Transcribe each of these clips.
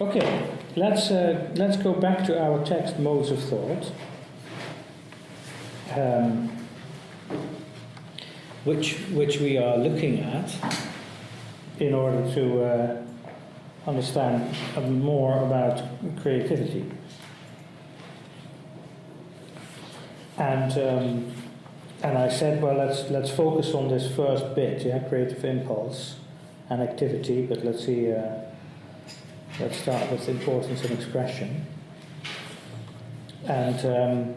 Okay, let's go back to our text, Modes of Thought, which we are looking at in order to understand more about creativity. And I said, well, let's focus on this first bit, creative impulse and activity. But let's see. Let's start with importance and expression, and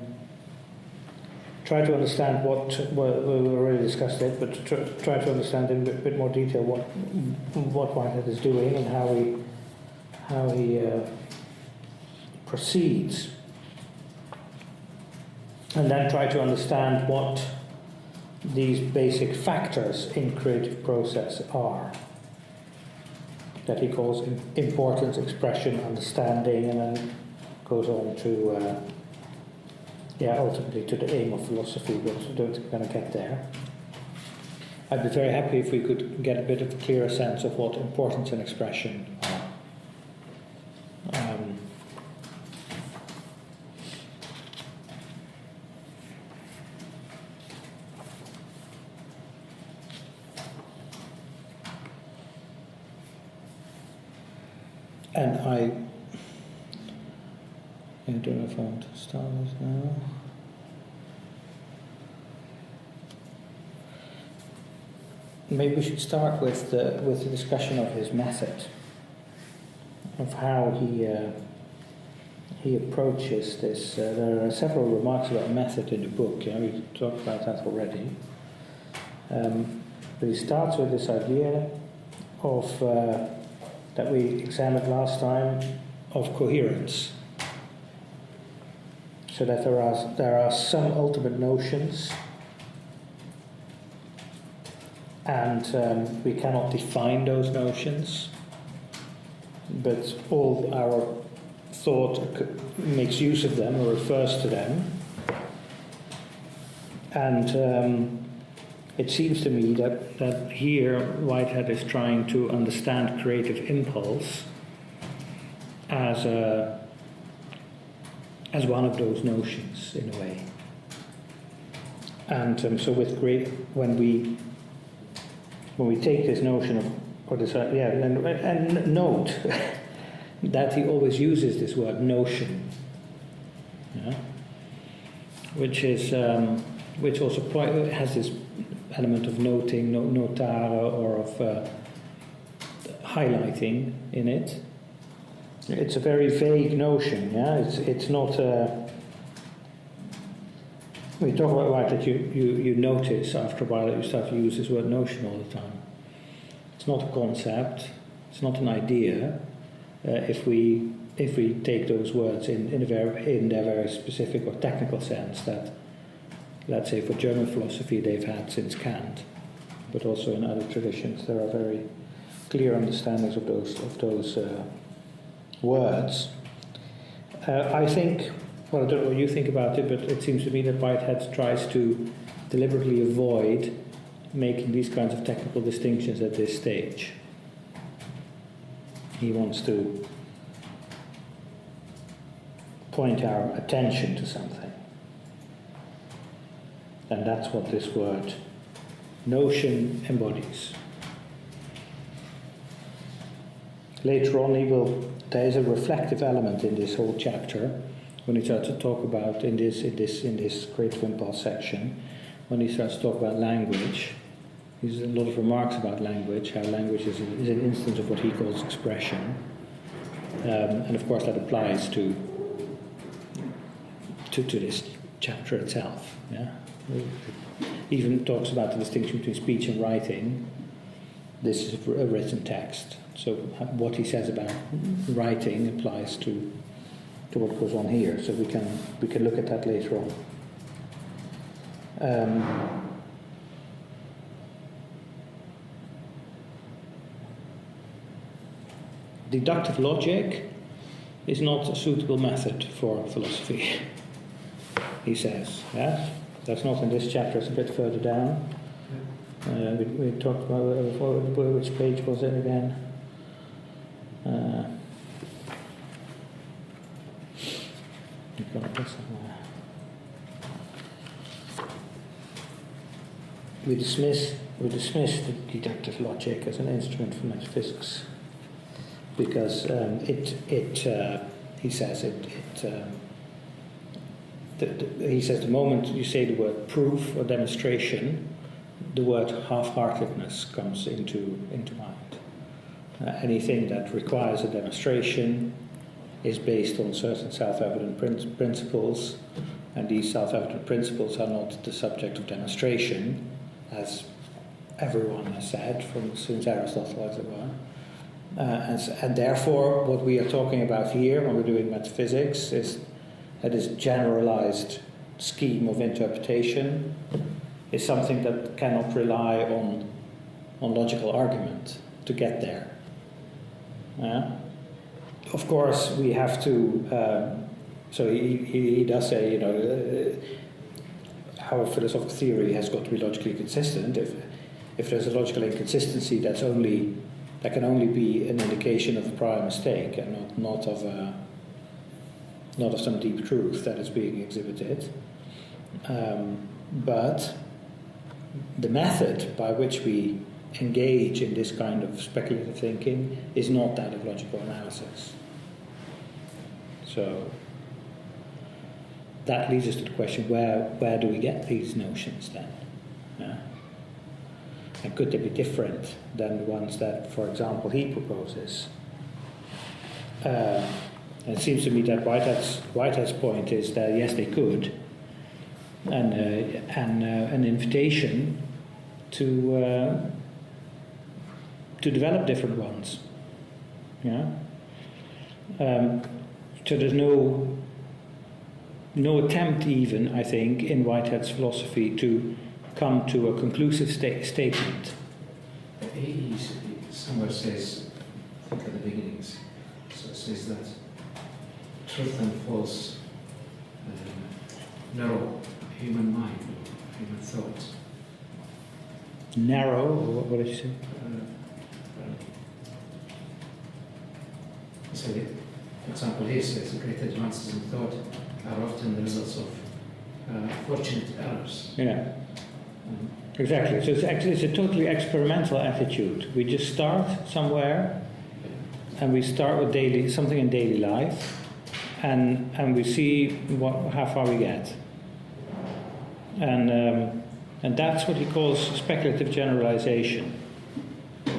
try to understand what we already discussed it, but try to understand in a bit more detail what Whitehead is doing and how he proceeds, and then try to understand what these basic factors in creative process are, that he calls importance, expression, understanding, and then goes on to ultimately to the aim of philosophy, but we're going to get there. I'd be very happy if we could get a bit of a clearer sense of what importance and expression are. And I don't know if I want to start this now. Maybe we should start with the discussion of his method, of how he approaches this. There are several remarks about method in the book. We talked about that already. But he starts with this idea of that we examined last time, of coherence. So that there are some ultimate notions, and we cannot define those notions, but all our thought makes use of them or refers to them. And it seems to me that here Whitehead is trying to understand creative impulse as one of those notions, in a way. And so with when we take this notion of, or this, and note that he always uses this word notion, which also has this element of noting, notare, or of highlighting in it. It's a very vague notion, It's not. We talk about Whitehead, you notice after a while that you start to use this word notion all the time. It's not a concept. It's not an idea. If we take those words in their very specific or technical sense that, let's say, for German philosophy they've had since Kant, but also in other traditions there are very clear understandings of those words. I think, well, I don't know what you think about it, but it seems to me that Whitehead tries to deliberately avoid making these kinds of technical distinctions at this stage. He wants to point our attention to something. And that's what this word notion embodies. Later on there is a reflective element in this whole chapter when he starts to talk about in this creative impulse section, when he starts to talk about language. There's a lot of remarks about language, how language is an instance of what he calls expression. And of course that applies to this chapter itself. He even talks about the distinction between speech and writing. This is a written text. So what he says about writing applies to what goes on here. So we can look at that later on. Deductive logic is not a suitable method for philosophy, he says. That's not in this chapter, it's a bit further down. We talked about, which page was it again? Gonna put somewhere. We dismiss the deductive logic as an instrument for metaphysics because he says the moment you say the word proof or demonstration, the word half-heartedness comes into mind. Anything that requires a demonstration is based on certain self-evident principles, and these self-evident principles are not the subject of demonstration, as everyone has said since Aristotle, as it were. And therefore, what we are talking about here when we're doing metaphysics is that this generalized scheme of interpretation is something that cannot rely on logical argument to get there. Of course, we have to. So he does say, our philosophical theory has got to be logically consistent. If there's a logical inconsistency, that can only be an indication of a prior mistake and not of some deep truth that is being exhibited. But the method by which we engage in this kind of speculative thinking is not that of logical analysis. So that leads us to the question, where do we get these notions then? And could they be different than the ones that, for example, he proposes? And it seems to me that Whitehead's point is that yes, they could, and an invitation to develop different ones. So there's no attempt, even, I think, in Whitehead's philosophy to come to a conclusive statement. He somewhere says, I think at the beginnings, so it says that truth and false narrow human mind, human thought. Narrow, or what did you say? So, for example, he says the great advances in thought are often the results of fortunate errors. Yeah, exactly. So it's a totally experimental attitude. We just start somewhere, and we start with something in daily life, and we see how far we get. And that's what he calls speculative generalization.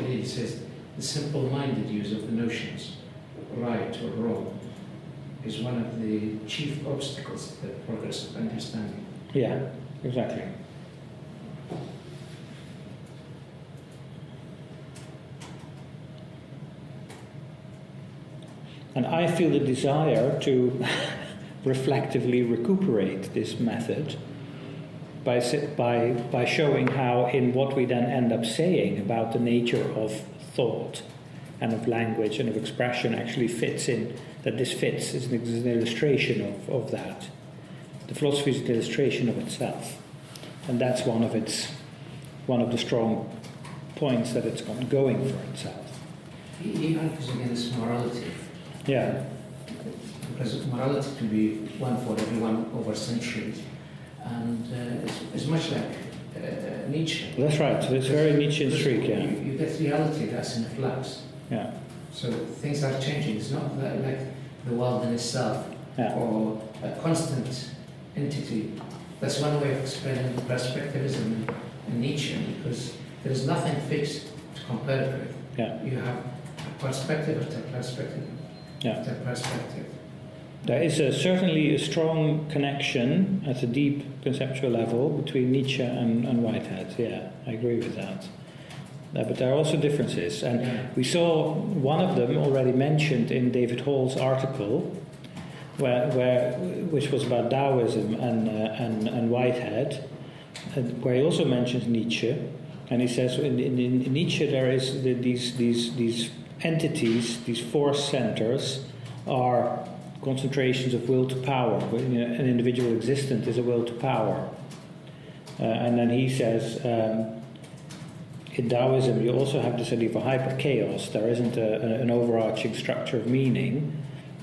He says the simple-minded use of the notions, right or wrong, is one of the chief obstacles to the progress of understanding. Yeah, exactly. And I feel the desire to reflectively recuperate this method by showing how, in what we then end up saying about the nature of thought and of language and of expression, actually fits in, that this fits is an illustration of that. The philosophy is an illustration of itself, and that's one of the strong points that it's got going for itself. He argues against morality. Yeah. Because morality can be one for everyone over centuries, and it's much like Nietzsche. That's right. So it's very Nietzschean streak. Yeah. You get reality that's in flux. Yeah. So things are changing. It's not like the world in itself, or a constant entity. That's one way of explaining perspectivism in Nietzsche, because there is nothing fixed to compare it with. Yeah. You have a perspective after perspective after perspective. There is certainly a strong connection at a deep conceptual level between Nietzsche and Whitehead. Yeah, I agree with that. But there are also differences, and we saw one of them already mentioned in David Hall's article, which was about Taoism and Whitehead, where he also mentions Nietzsche, and he says in Nietzsche there is these entities, these force centers, are concentrations of will to power. An individual existent is a will to power, and then he says. In Taoism, you also have this idea of a hyper-chaos. There isn't an overarching structure of meaning,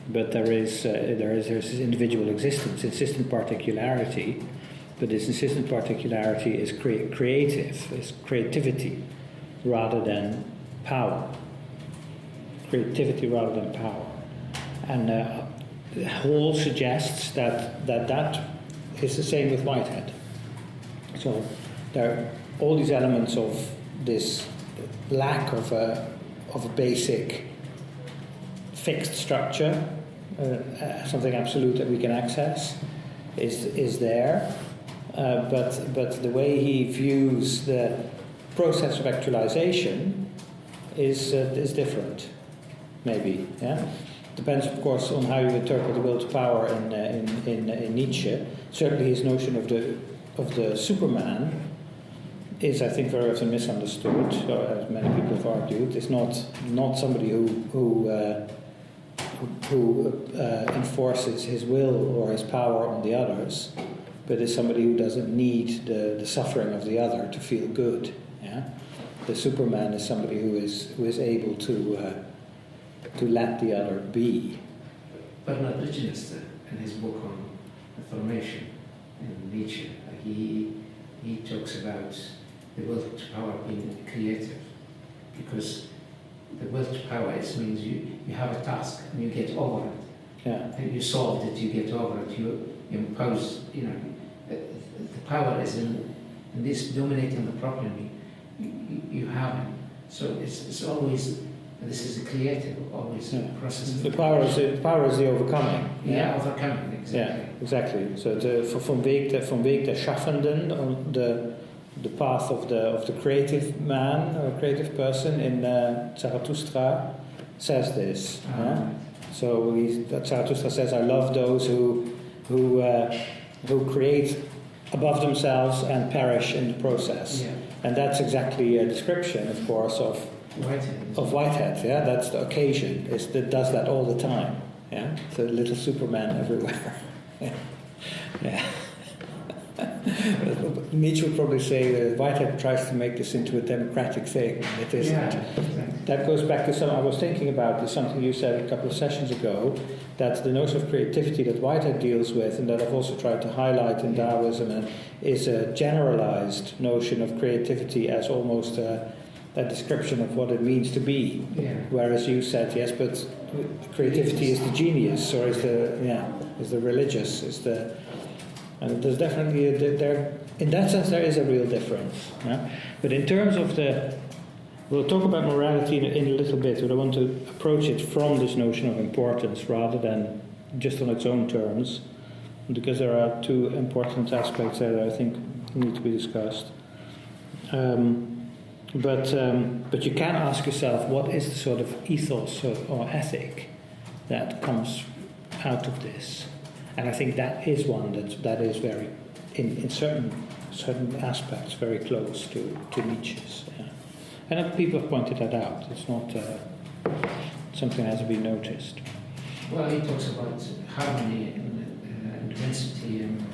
but there's this individual existence, insistent particularity, but this insistent particularity is creative, is creativity rather than power. Creativity rather than power. And Hall suggests that is the same with Whitehead. So there are all these elements of this lack of a basic fixed structure, something absolute that we can access, is there. But the way he views the process of actualization is different, maybe. Yeah, depends, of course, on how you interpret the will to power in Nietzsche. Certainly, his notion of the Superman is, I think, very often misunderstood. So, as many people have argued, it's not somebody who enforces his will or his power on the others, but is somebody who doesn't need the suffering of the other to feel good. Yeah, the Superman is somebody who is able to let the other be. Bernard Lichtenstein, in his book on the formation in Nietzsche, he talks about the will to power being creative, because the will to power means you have a task and you get over it. Yeah. And you solved it, you get over it, you impose, the power is in this dominating the problem you have it. So it's always, this is a creative, always a process. The power is the overcoming. Yeah, overcoming, exactly. Yeah, exactly. So vom Weg der Schaffenden, on the path of the creative man or creative person in Zarathustra says this. Yeah? So Zarathustra says, "I love those who create above themselves and perish in the process." Yeah. And that's exactly a description, of course, of Whitehead. Yeah, that's the occasion. That does that all the time. Yeah, it's a little Superman everywhere. Yeah. Nietzsche would probably say that Whitehead tries to make this into a democratic thing. It isn't. Yeah, exactly. That goes back to something I was thinking about. Is something you said a couple of sessions ago, that the notion of creativity that Whitehead deals with, and that I've also tried to highlight in Taoism, is a generalized notion of creativity as almost a description of what it means to be. Yeah. Whereas you said, yes, but creativity is the genius, or is the religious, and there's definitely in that sense there is a real difference. Yeah? But in terms of we'll talk about morality in a little bit, but I want to approach it from this notion of importance rather than just on its own terms, because there are two important aspects there that I think need to be discussed. But you can ask yourself, what is the sort of ethos or ethic that comes out of this? And I think that is one that is very, in certain aspects, very close to Nietzsche's. Yeah. And people have pointed that out. It's not something that has to be noticed. Well, he talks about harmony and density and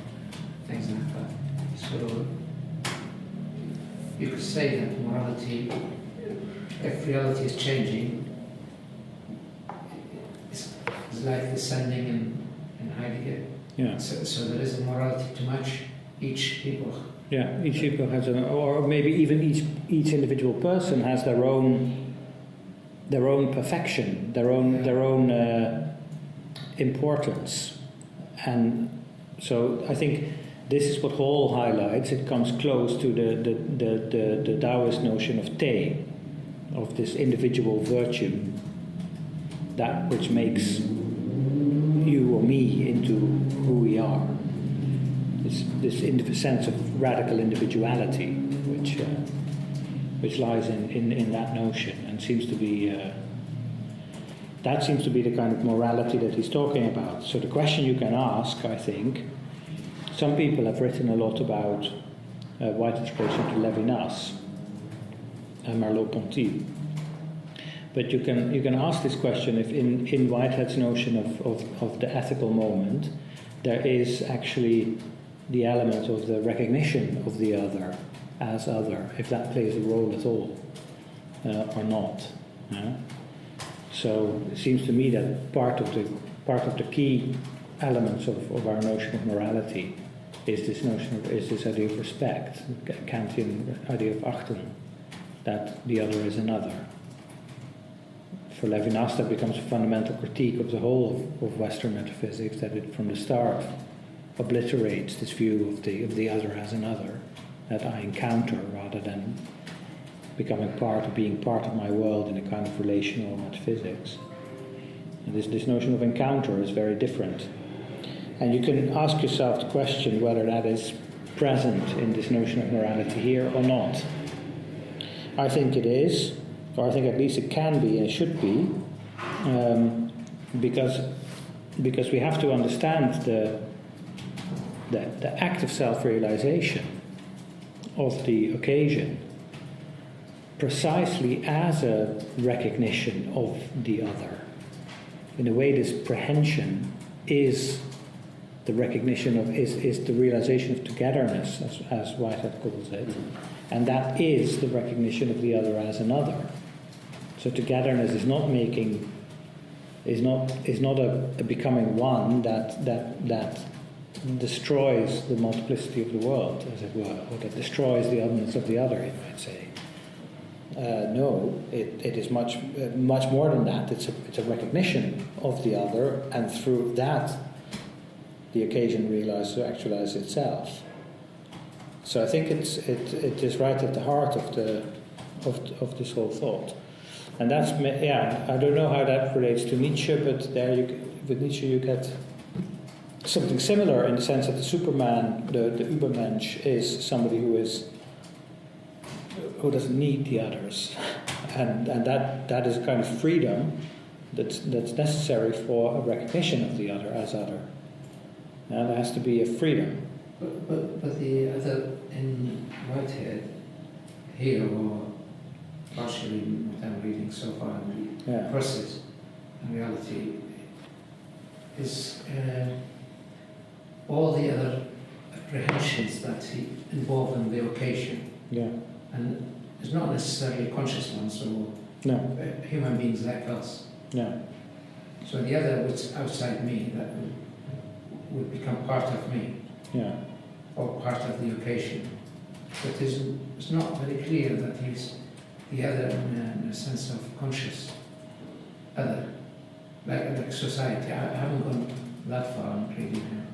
things like that. So you could say that morality, if reality is changing, is like descending and hiding it. Yeah. So there is a morality to match each people. Yeah, each people has or maybe even each individual person has their own perfection, their own importance, and so I think this is what Hall highlights. It comes close to the Taoist notion of te, of this individual virtue, that which makes you or me into who we are. This sense of radical individuality, which lies in that notion, and seems to be that seems to be the kind of morality that he's talking about. So the question you can ask, I think, some people have written a lot about Whitehead's relation to Levinas and Merleau-Ponty. But you can ask this question if in Whitehead's notion of the ethical moment, there is actually the element of the recognition of the other as other, if that plays a role at all, or not. Yeah? So it seems to me that part of part of the key elements of our notion of morality is this idea of respect, Kantian idea of Achtung, that the other is another. For Levinas, that becomes a fundamental critique of the whole of Western metaphysics, that it from the start obliterates this view of the other as another, that I encounter rather than becoming being part of my world in a kind of relational metaphysics. And this notion of encounter is very different. And you can ask yourself the question whether that is present in this notion of morality here or not. I think it is, or I think at least it can be and should be, because we have to understand the act of self-realization of the occasion precisely as a recognition of the other. In a way, this prehension is the recognition of, is the realization of togetherness, as Whitehead calls it, and that is the recognition of the other as another. So togetherness is not a becoming one that destroys the multiplicity of the world, as it were, or that destroys the otherness of the other, you might say. No, it is much more than that. It's a recognition of the other, and through that, the occasion actualizes itself. So I think it is right at the heart of this whole thought, and that's I don't know how that relates to Nietzsche, but with Nietzsche you get something similar in the sense that the Superman, the Übermensch, is somebody who doesn't need the others, and that is a kind of freedom that's necessary for a recognition of the other as other. And there has to be a freedom. But the other in Whitehead here, or partially what I'm reading so far in the process and reality, is all the other apprehensions that he involved in the occasion. Yeah. And it's not necessarily conscious ones or human beings like us. No. So the other was outside me, that would become part of me. Yeah. Or part of the occasion. But it's not very clear that he's the other in a sense of conscious other, like society. I haven't gone that far in reading him.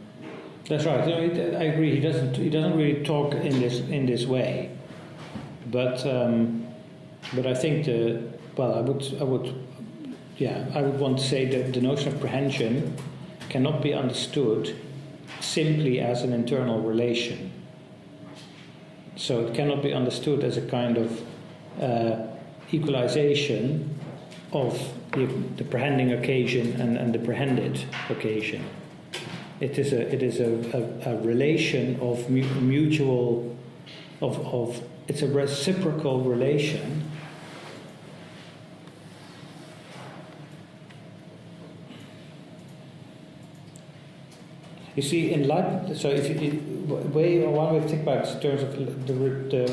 That's right. I agree. He doesn't really talk in this way. But I think I would want to say that the notion of prehension cannot be understood simply as an internal relation. So it cannot be understood as a kind of equalization of the prehending occasion and the prehended occasion. It is a relation of mutual, it's a reciprocal relation. You see, in Leibniz, so one way to think about it in terms of the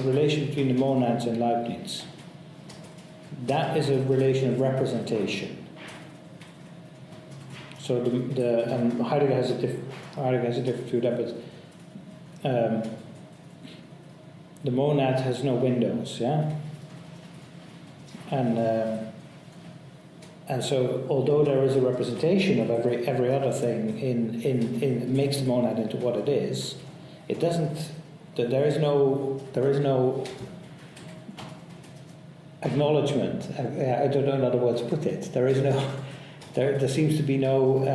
relation between the monads and Leibniz, that is a relation of representation. So and Heidegger has a different view of that, but the monad has no windows, yeah, and so, although there is a representation of every other thing in makes the monad into what it is, it doesn't. There is no acknowledgement. I don't know another way to put it. There is no. There seems to be no.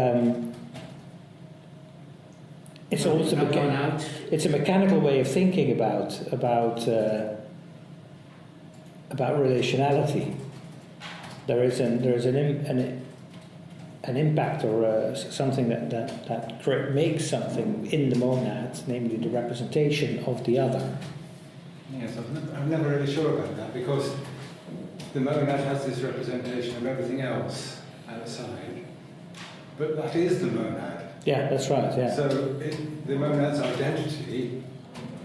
It's almost it's a mechanical way of thinking about relationality. There is an impact or something that makes something in the monad, namely the representation of the other. Yes, I'm never really sure about that, because the monad has this representation of everything else outside, but that is the monad. Yeah, that's right. Yeah. So the monad's identity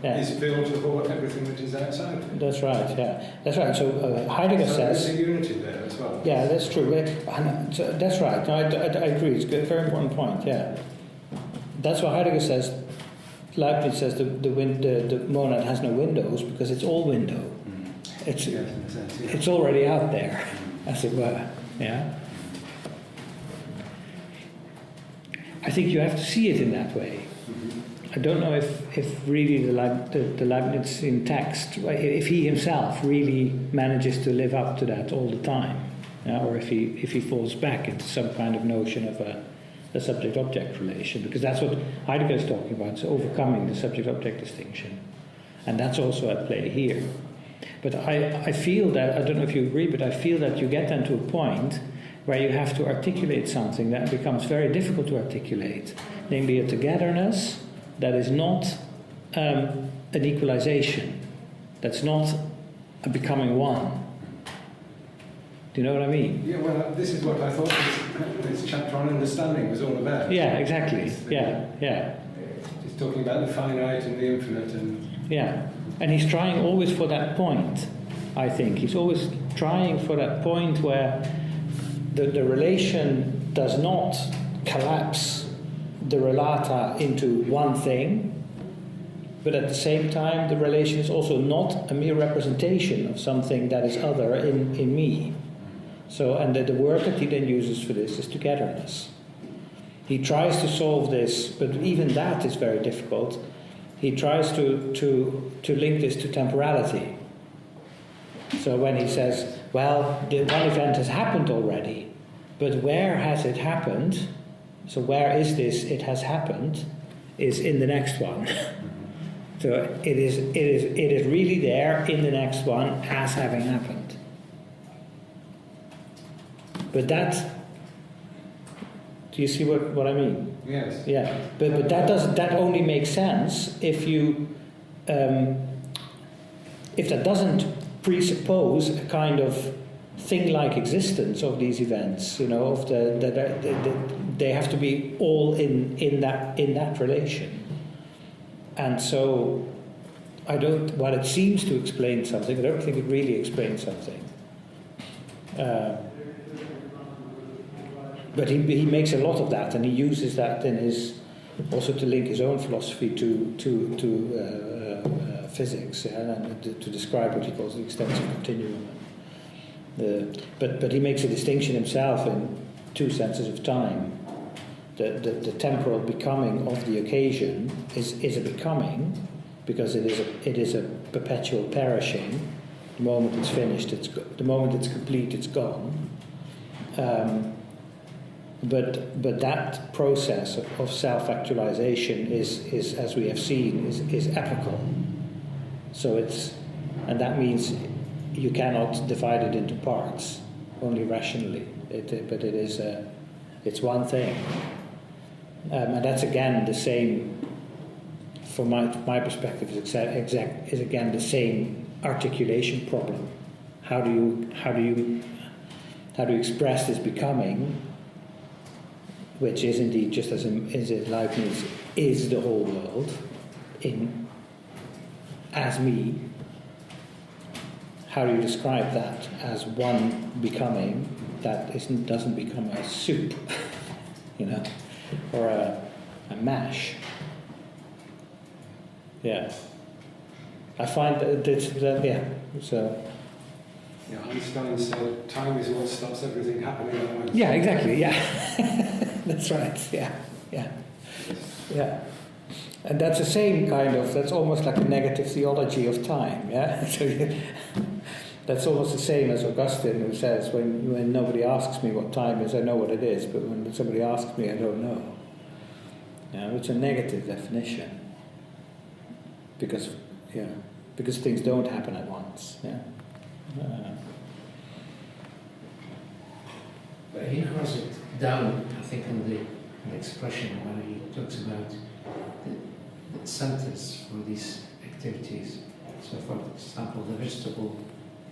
is filled with all everything that is outside. That's right, yeah. That's right. So Heidegger says... there's a unity there as well. Yeah, that's true. That's right. No, I agree. It's a very important point, yeah. That's why Heidegger says, Leibniz says the monad has no windows because it's all window. It's already out there, as it were, yeah. I think you have to see it in that way. I don't know if really the Leibnizian text, if he himself really manages to live up to that all the time, or if he falls back into some kind of notion of a subject-object relation, because that's what Heidegger is talking about, so overcoming the subject-object distinction. And that's also at play here. But I feel that, I don't know if you agree, but I feel that you get then to a point where you have to articulate something that becomes very difficult to articulate, namely a togetherness that is not an equalization, that's not a becoming one. Do you know what I mean? Yeah, well, this is what I thought this chapter on understanding was all about. Yeah, exactly. Yeah. He's talking about the finite and the infinite and... Yeah, and he's trying always for that point, I think. He's always trying for that point where the relation does not collapse the relata into one thing, but at the same time the relation is also not a mere representation of something that is other in me. So, and the word that he then uses for this is togetherness. He tries to solve this, but even that is very difficult. He tries to link this to temporality. So when he says, well, the one event has happened already, but where has it happened? So where is this it has happened is in the next one. So it is really there in the next one as having happened. But that, do you see what I mean? Yes. Yeah, but that only makes sense if that doesn't presuppose a kind of thing-like existence of these events. You know, of they have to be all in that relation. And so, while it seems to explain something, I don't think it really explains something. But he makes a lot of that, and he uses that in also to link his own philosophy to physics, and to describe what he calls the extensive continuum. But he makes a distinction himself in two senses of time. The temporal becoming of the occasion is a becoming, because it is a perpetual perishing. The moment it's finished, the moment it's complete, it's gone. But that process of self-actualization is, as we have seen, is epochal. So and that means you cannot divide it into parts, only rationally. But it's one thing, and that's again the same. From my perspective, is again the same articulation problem. How do you express this becoming? Which is indeed, just as it Leibniz is the whole world, as me. How do you describe that as one becoming that doesn't become a soup, or a mash? Yeah, I find that yeah. So. Yeah, Einstein said, "Time is what stops everything happening at once." Yeah, exactly. Yeah. That's right, yeah. And that's the same kind of, that's almost like a negative theology of time, yeah? So that's almost the same as Augustine, who says, when nobody asks me what time is, I know what it is, but when somebody asks me, I don't know. Yeah, it's a negative definition. Because things don't happen at once, yeah? But he narrows it down, I think, on the expression where he talks about the centers for these activities. So, for example, the vegetable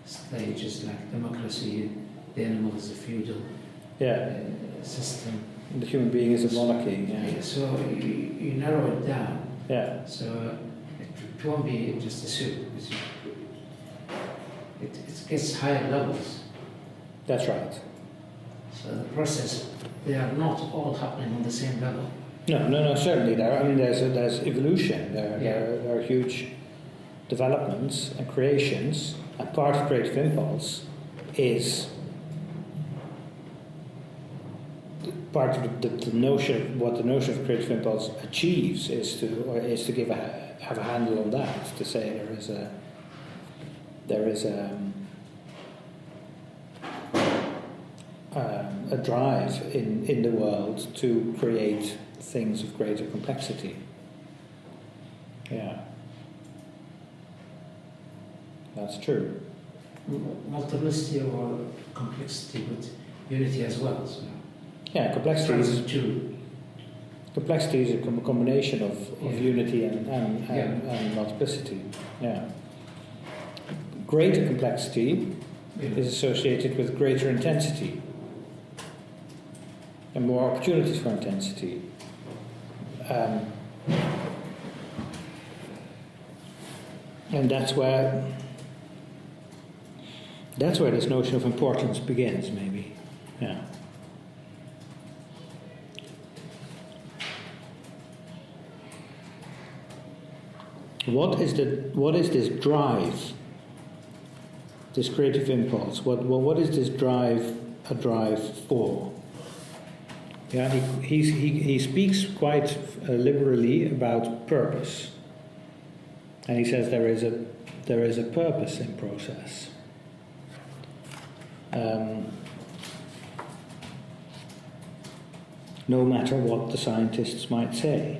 stage is like democracy, the animal is a feudal system. The human being is a monarchy. Yeah. So you narrow it down. Yeah. So it won't be just a soup. It gets higher levels. That's right. So the process, they are not all happening on the same level. No, certainly there. I mean, there's evolution. There are huge developments and creations, and part of creative impulse is part of the notion. What the notion of creative impulse achieves is to have a handle on that. To say there is a drive in the world to create things of greater complexity. Yeah, that's true. Multiplicity or complexity, but unity as well. So Yeah, complexity is a combination of unity and multiplicity. Yeah. Greater complexity is associated with greater intensity and more opportunities for intensity. And that's where this notion of importance begins, maybe. Yeah. What is this drive? This creative impulse. What is this drive a drive for? Yeah, he speaks quite liberally about purpose, and he says there is a purpose in process. No matter what the scientists might say.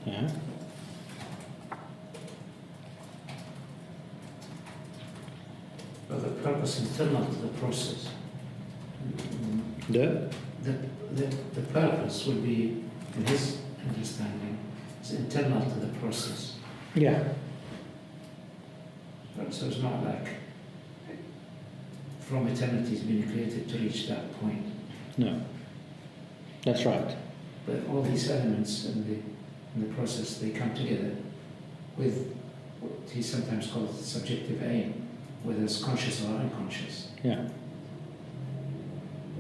Yeah. But the purpose internal to the process. The purpose would be, in his understanding, is internal to the process. Yeah. So it's not like from eternity is being created to reach that point. No. That's right. But all these elements in the process, they come together with what he sometimes calls subjective aim, whether it's conscious or unconscious. Yeah.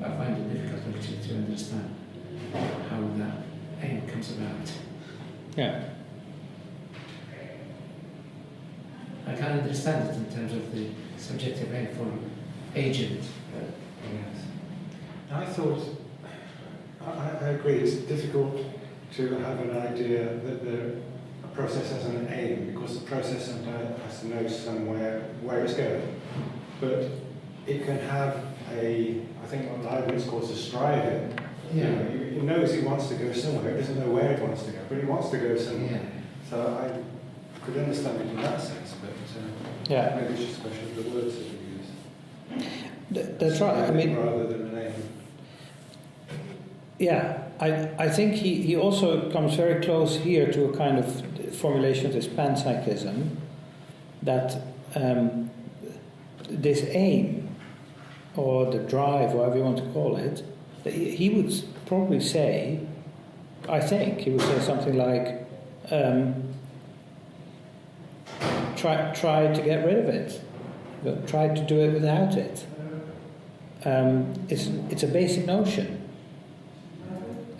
I find it difficult actually to understand how that aim comes about. Yeah. I can understand it in terms of the subjective aim for agent. Yes. I thought, I agree, it's difficult to have an idea that a process has an aim, because the process sometimes has to know somewhere where it's going. But it can have I think what Leibniz calls a striving. Yeah. You know, he knows he wants to go somewhere, he doesn't know where he wants to go, but he wants to go somewhere. Yeah. So I could understand it in that sense, but maybe it's just a question of the words that we use. That's right. I mean, rather than an aim. Yeah, I think he also comes very close here to a kind of formulation of this panpsychism, that this aim, or the drive, whatever you want to call it, he would probably say, I think, he would say something like, try to get rid of it, but try to do it without it. It's a basic notion.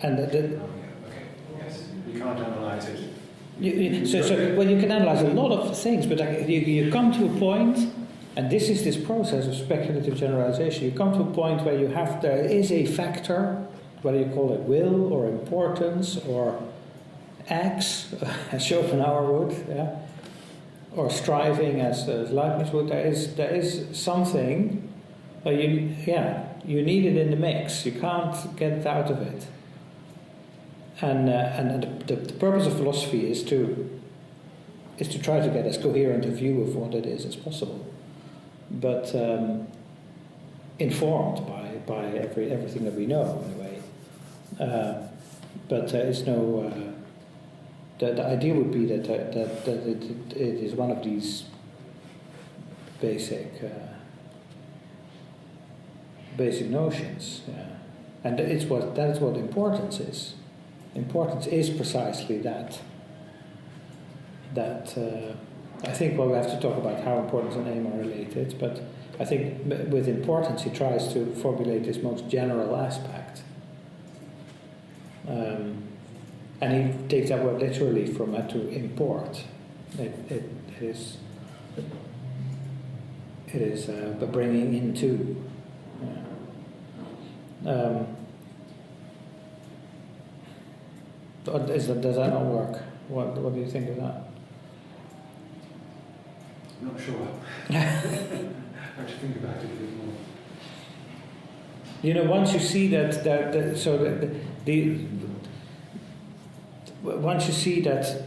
And Yes, you can't analyse it. Well, you can analyse a lot of things, but you come to a point, and this is this process of speculative generalization. You come to a point where there is a factor, whether you call it will or importance or X, as Schopenhauer would, yeah, or striving, as Leibniz would. There is something. You need it in the mix. You can't get it out of it. And the purpose of philosophy is to try to get as coherent a view of what it is as possible, but informed by everything that we know in a way. But it's no. The idea would be that it is one of these basic notions, and that is what importance is. Importance is precisely that. I think, well, we have to talk about how importance and aim are related, but I think with importance he tries to formulate this most general aspect. And he takes that word literally from to import. It is the bringing into. Does that not work? What do you think of that? I'm not sure. I have to think about it a bit more. You know, once you see once you see that,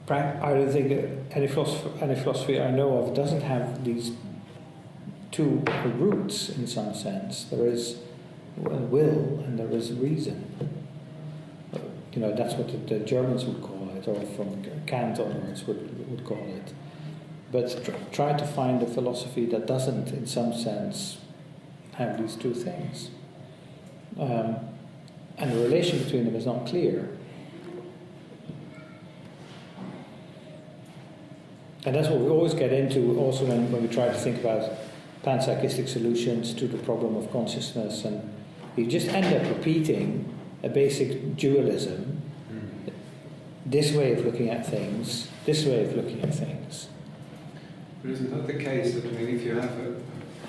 I don't think any philosophy I know of doesn't have these two roots in some sense. There is will and there is reason. You know, that's what the Germans would call it, or from Kant onwards would call it. But try to find a philosophy that doesn't, in some sense, have these two things. And the relation between them is not clear. And that's what we always get into also when we try to think about panpsychistic solutions to the problem of consciousness, and you just end up repeating a basic dualism, this way of looking at things, this way of looking at things. But isn't that the case that, I mean, if you have a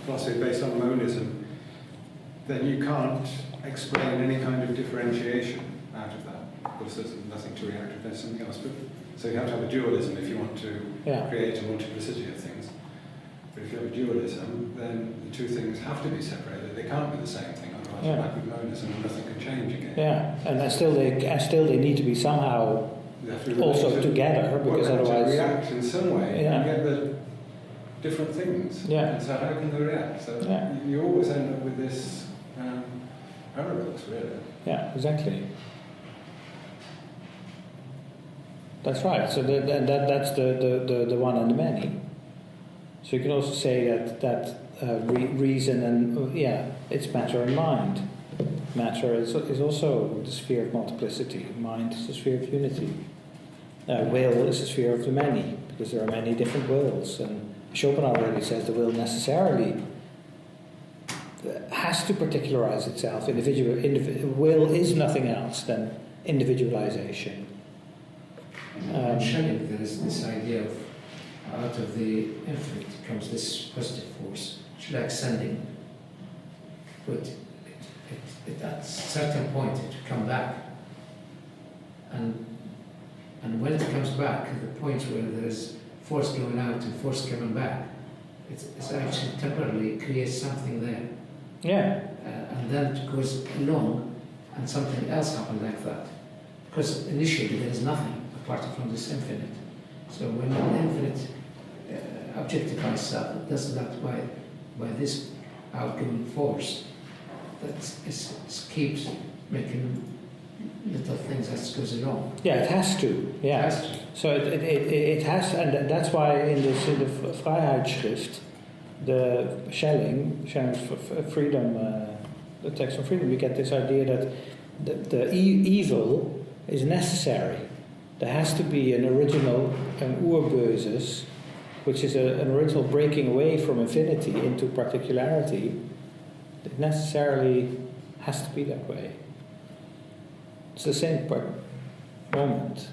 philosophy based on monism, then you can't explain any kind of differentiation out of that? Of course, there's nothing to react if there's something else. But so you have to have a dualism if you want to create a multiplicity of things. But if you have a dualism, then the two things have to be separated. They can't be the same thing, otherwise you're back with monism and nothing can change again. Yeah, and still they need to be somehow also together, because otherwise to react in some way. Yeah. You get the different things. Yeah. And so how can they react? So you always end up with this paradox, really. Yeah, exactly. That's right. So that's the one and the many. So you can also say that reason and it's matter and mind. Matter is also the sphere of multiplicity. Mind is the sphere of unity. Will is the sphere of the many, because there are many different wills. And Schopenhauer already says the will necessarily has to particularize itself. Will is nothing else than individualization. In Schelling, there is this idea of out of the infinite comes this positive force, which is like sending. But it at a certain point it will come back. And when it comes back, at the point where there's force going out and force coming back, it's actually temporarily creates something there. Yeah. And then it goes along and something else happens like that. Because initially there is nothing apart from this infinite. So when an infinite objectifies self, it does that by this outgoing force that keeps making little things as it goes along. Yeah, it has to. Yeah. It has to. So it has, and that's why in the Vrijheidsschrift, the Schelling's freedom, the text on freedom, we get this idea that the evil is necessary. There has to be an original, an Urböses, which is an original breaking away from infinity into particularity. It necessarily has to be that way. It's the same moment.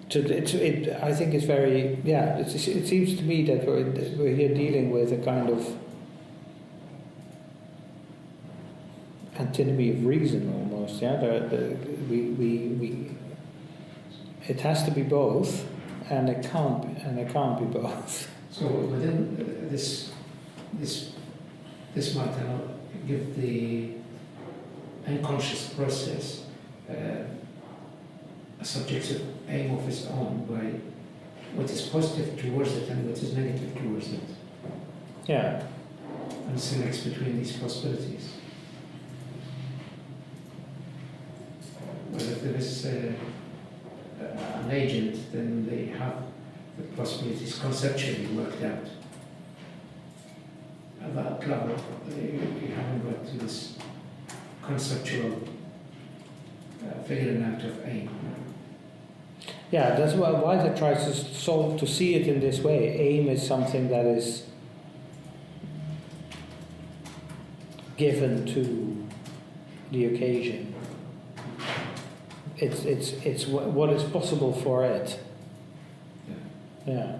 So I think it's very, it seems to me that we're here dealing with a kind of antinomy of reason almost. It has to be both, and it can't be both. So within this might give the unconscious process a subjective aim of its own by what is positive towards it and what is negative towards it. Yeah. And selects between these possibilities. But if there is an agent, then they have the possibilities conceptually worked out. At that level, you haven't got to this conceptual figuring out of aim. Yeah, that's why Whitehead tries to see it in this way. Aim is something that is given to the occasion. It's what is possible for it. Yeah.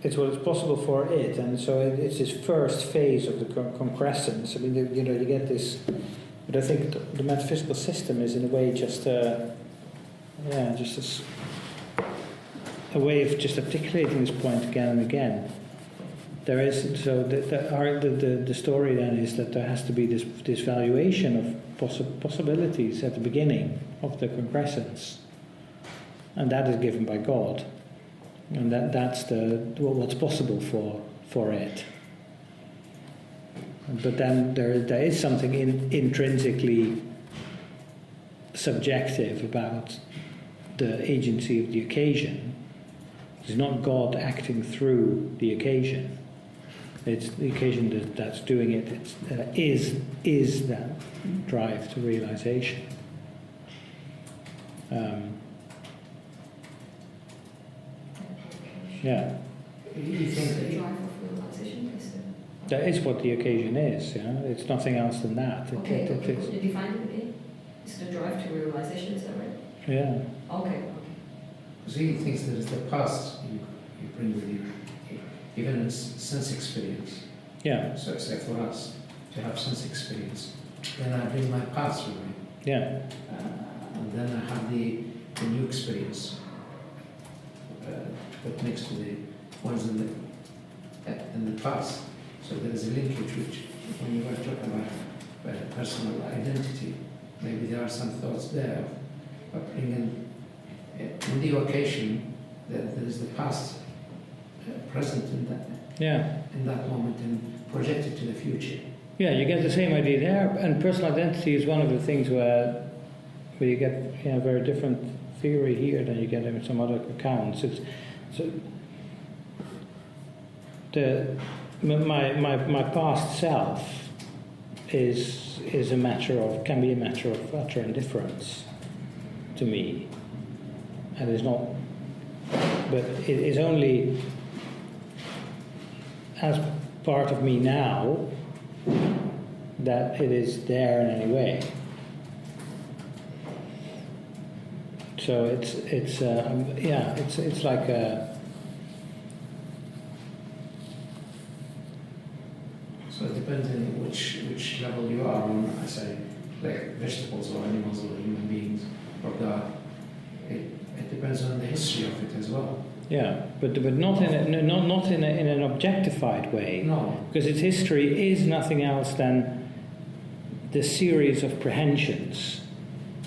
It's what is possible for it, and so it's this first phase of the concrescence. I mean, you get this, but I think the metaphysical system is in a way just a way of just articulating this point again and again. There is the story then is that there has to be this valuation of possibilities at the beginning of the concrescence, and that is given by God. And that's what's possible for it. But then there is something intrinsically subjective about the agency of the occasion. It's not God acting through the occasion. It's the occasion that's doing it. Is that drive to realization. Yeah. You think the drive of realization is that is what the occasion is. Yeah, it's nothing else than that. Okay, could you define it? It's the drive to realization. Is that right? Yeah. Because Okay. he thinks that it's the past you bring with you, even sense experience. Yeah. So say for us to have sense experience, then I bring my past with me. Yeah. And then I have the new experience. But next to the ones in the past. So there is a linkage which, when you were talking about personal identity, maybe there are some thoughts there of bringing in the occasion there is the past present in that moment and projected to the future. Yeah, you get the same idea there, and personal identity is one of the things where you get a very different theory here than you get in some other accounts. My past self is a matter of, can be a matter of utter indifference to me, and is not, but it is only as part of me now that it is there in any way. So it's like a. So it depends on which level you are on. I say, like vegetables or animals or human beings or God. It depends on the history of it as well. Yeah, but not in an objectified way. No, because its history is nothing else than the series of prehensions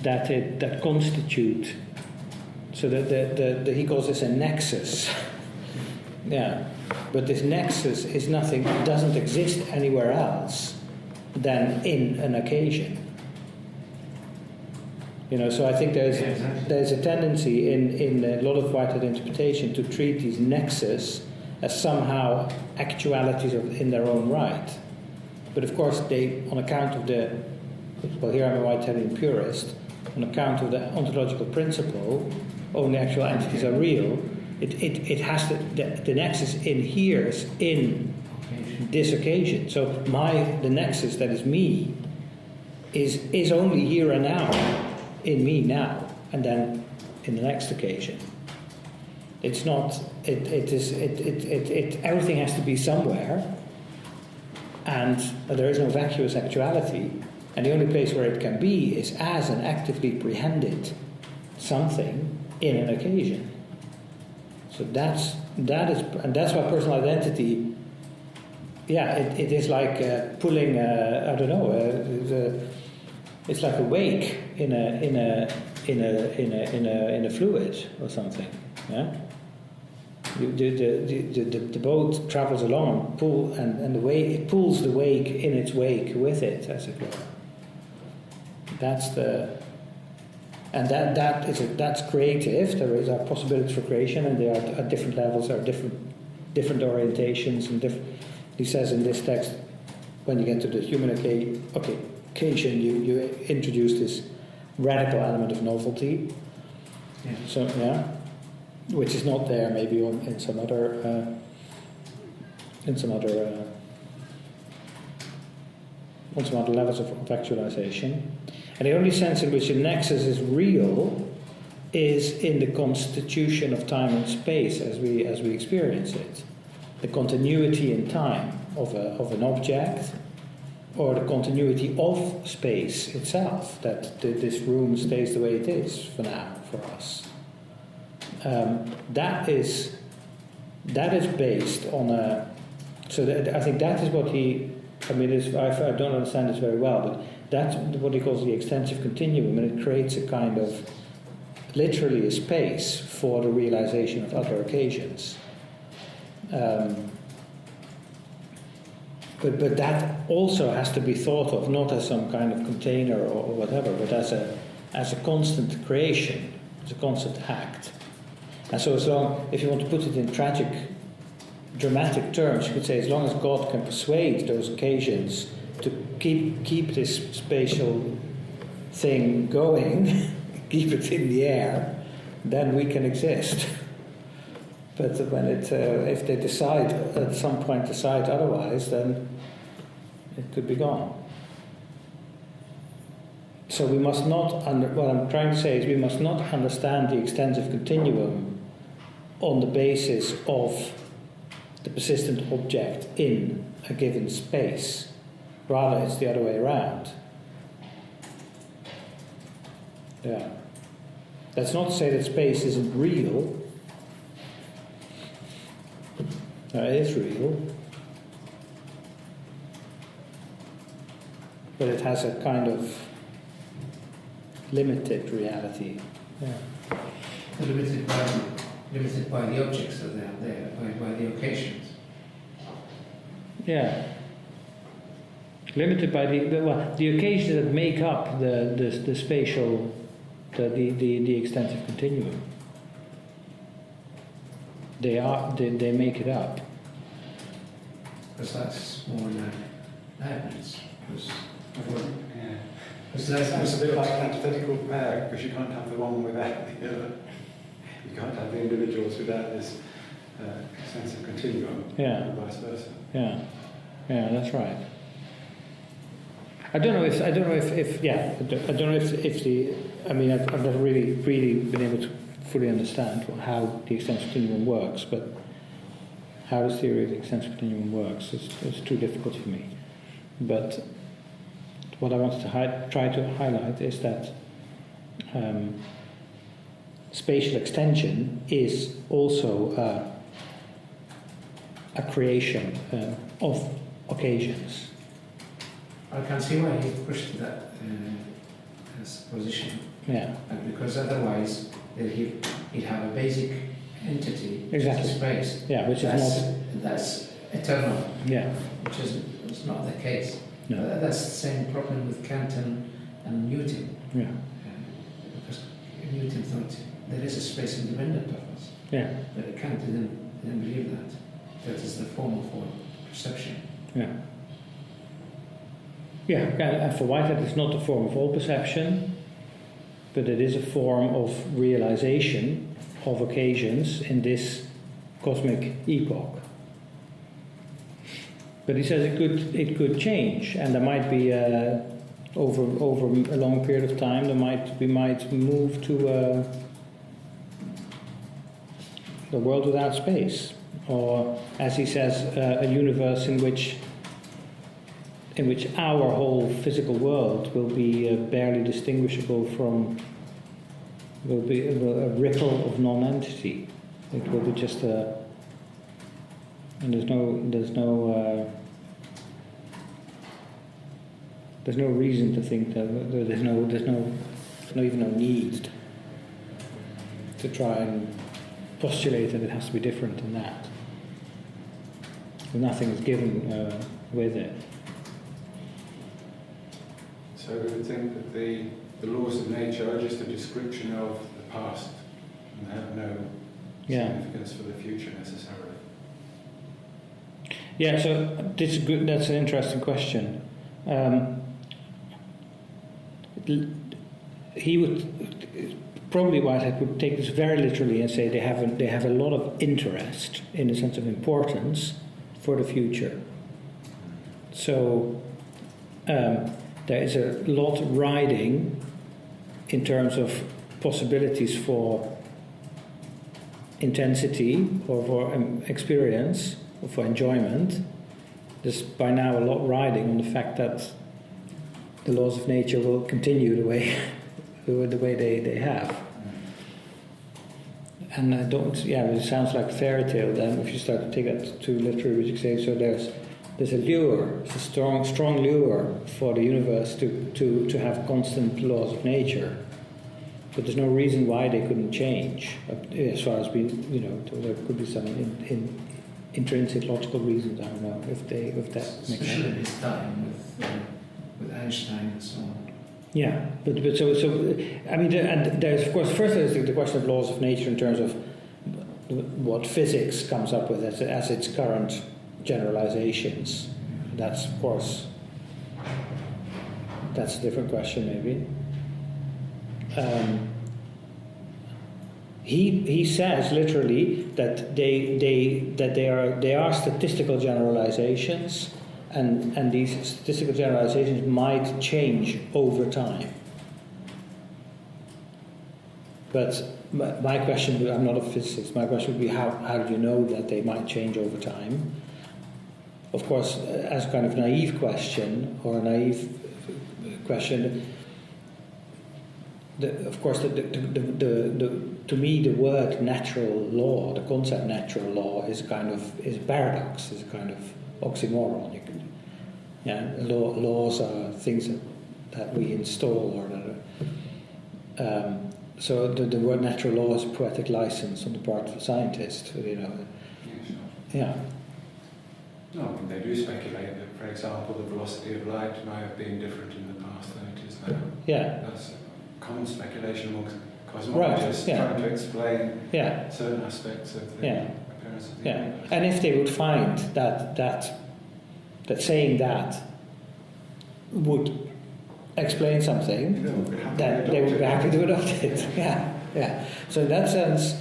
that constitute. So that he calls this a nexus. Yeah, but this nexus is nothing, doesn't exist anywhere else than in an occasion. So I think there's a tendency in a lot of Whitehead interpretation to treat these nexus as somehow actualities in their own right. But of course they, on account of here I'm a Whiteheadian purist, on account of the ontological principle, only actual entities are real. It has the nexus inheres in this occasion. So the nexus that is me is only here and now, in me now, and then in the next occasion. It's not. Everything has to be somewhere, and there is no vacuous actuality. And the only place where it can be is as an actively prehended something in an occasion. So that's why personal identity. Yeah, it is like pulling. I don't know. It's like a wake in a fluid or something. Yeah. The boat travels along and it pulls the wake in its wake with it, as it were. That's creative. There are possibilities for creation, and they are at different levels. There are different orientations and different. He says in this text, when you get to the human occasion, you introduce this radical element of novelty, Yeah. So which is not there maybe in some other on some other levels of actualization. And the only sense in which a nexus is real is in the constitution of time and space as we experience it. The continuity in time of an object, or the continuity of space itself, that this room stays the way it is for now, for us. That is based on a... So I think that is what he... I mean, I don't understand this very well, but that's what he calls the extensive continuum, and it creates a kind of, literally a space for the realization of other occasions. But that also has to be thought of not as some kind of container or whatever, but as a constant creation, as a constant act. And so as long, if you want to put it in tragic, dramatic terms, you could say as long as God can persuade those occasions to keep this spatial thing going, keep it in the air, then we can exist. But when if they decide at some point otherwise, then it could be gone. So we must not what I'm trying to say is we must not understand the extensive continuum on the basis of the persistent object in a given space. Rather, it's the other way around. Yeah. That's not to say that space isn't real. No, it is real. But it has a kind of limited reality. Yeah. Limited by the objects that are there, by the occasions. Yeah. Limited by the occasions that make up the spatial, the extensive continuum. They make it up. Because that's more like Leibniz. That's a bit like an antithetical pair, because you can't have the one without the other. You can't have the individuals without this sense of continuum, and vice versa. Yeah, that's right. I don't know if the. I mean, I've never really been able to fully understand how the extensive continuum works, but how the theory of the extensive continuum works is too difficult for me. But what I wanted to try to highlight is that spatial extension is also a creation of occasions. I can see why he pushed that as position. Yeah. Because otherwise he'd have a basic entity, exactly. Space. Yeah, which that's eternal. Yeah. Which is not the case. No. That's the same problem with Kant and Newton. Yeah. Because Newton thought there is a space independent of us. Yeah. But Kant didn't believe that. That is the form of perception. Yeah. Yeah, and for Whitehead it's not a form of all perception, but it is a form of realization of occasions in this cosmic epoch. But he says it could change, and there might be over a long period of time we might move to the world without space, or as he says, a universe in which our whole physical world will be barely distinguishable from, will be a ripple of non-entity. It will be just and there's no reason to think that there's no even no need to try and postulate that it has to be different than that. Nothing is given with it. So we would think that the laws of nature are just a description of the past and have no significance for the future necessarily. Yeah, so that's an interesting question. He would probably Whitehead would take this very literally and say they have a lot of interest, in a sense of importance, for the future. So there is a lot riding in terms of possibilities for intensity or for experience or for enjoyment. There's by now a lot riding on the fact that the laws of nature will continue the way they have. And it sounds like fairy tale then if you start to take that too literally, which you say, so there's a lure, it's a strong lure for the universe to have constant laws of nature. But there's no reason why they couldn't change. As far as there could be some intrinsic logical reasons. I don't know if that makes sense. Especially this time with Einstein and so on. Yeah, but so I mean, and there's of course first there's the question of laws of nature in terms of what physics comes up with as its current generalizations. That's of course that's a different question maybe. He says literally that they are statistical generalizations, and these statistical generalizations might change over time. But my question, I'm not a physicist, my question would be how do you know that they might change over time? Of course, as a kind of naive question, to me, the word natural law, the concept natural law, is a paradox, is a kind of oxymoron. Laws are things that we install, so the word natural law is a poetic license on the part of a scientist. Yeah. No, they do speculate that, for example, the velocity of light may have been different in the past than it is now. Yeah. That's common speculation amongst cosmologists trying to explain certain aspects of the appearance of the universe. And if they would find that saying that would explain something, then they would be happy to adopt it. Yeah. So in that sense,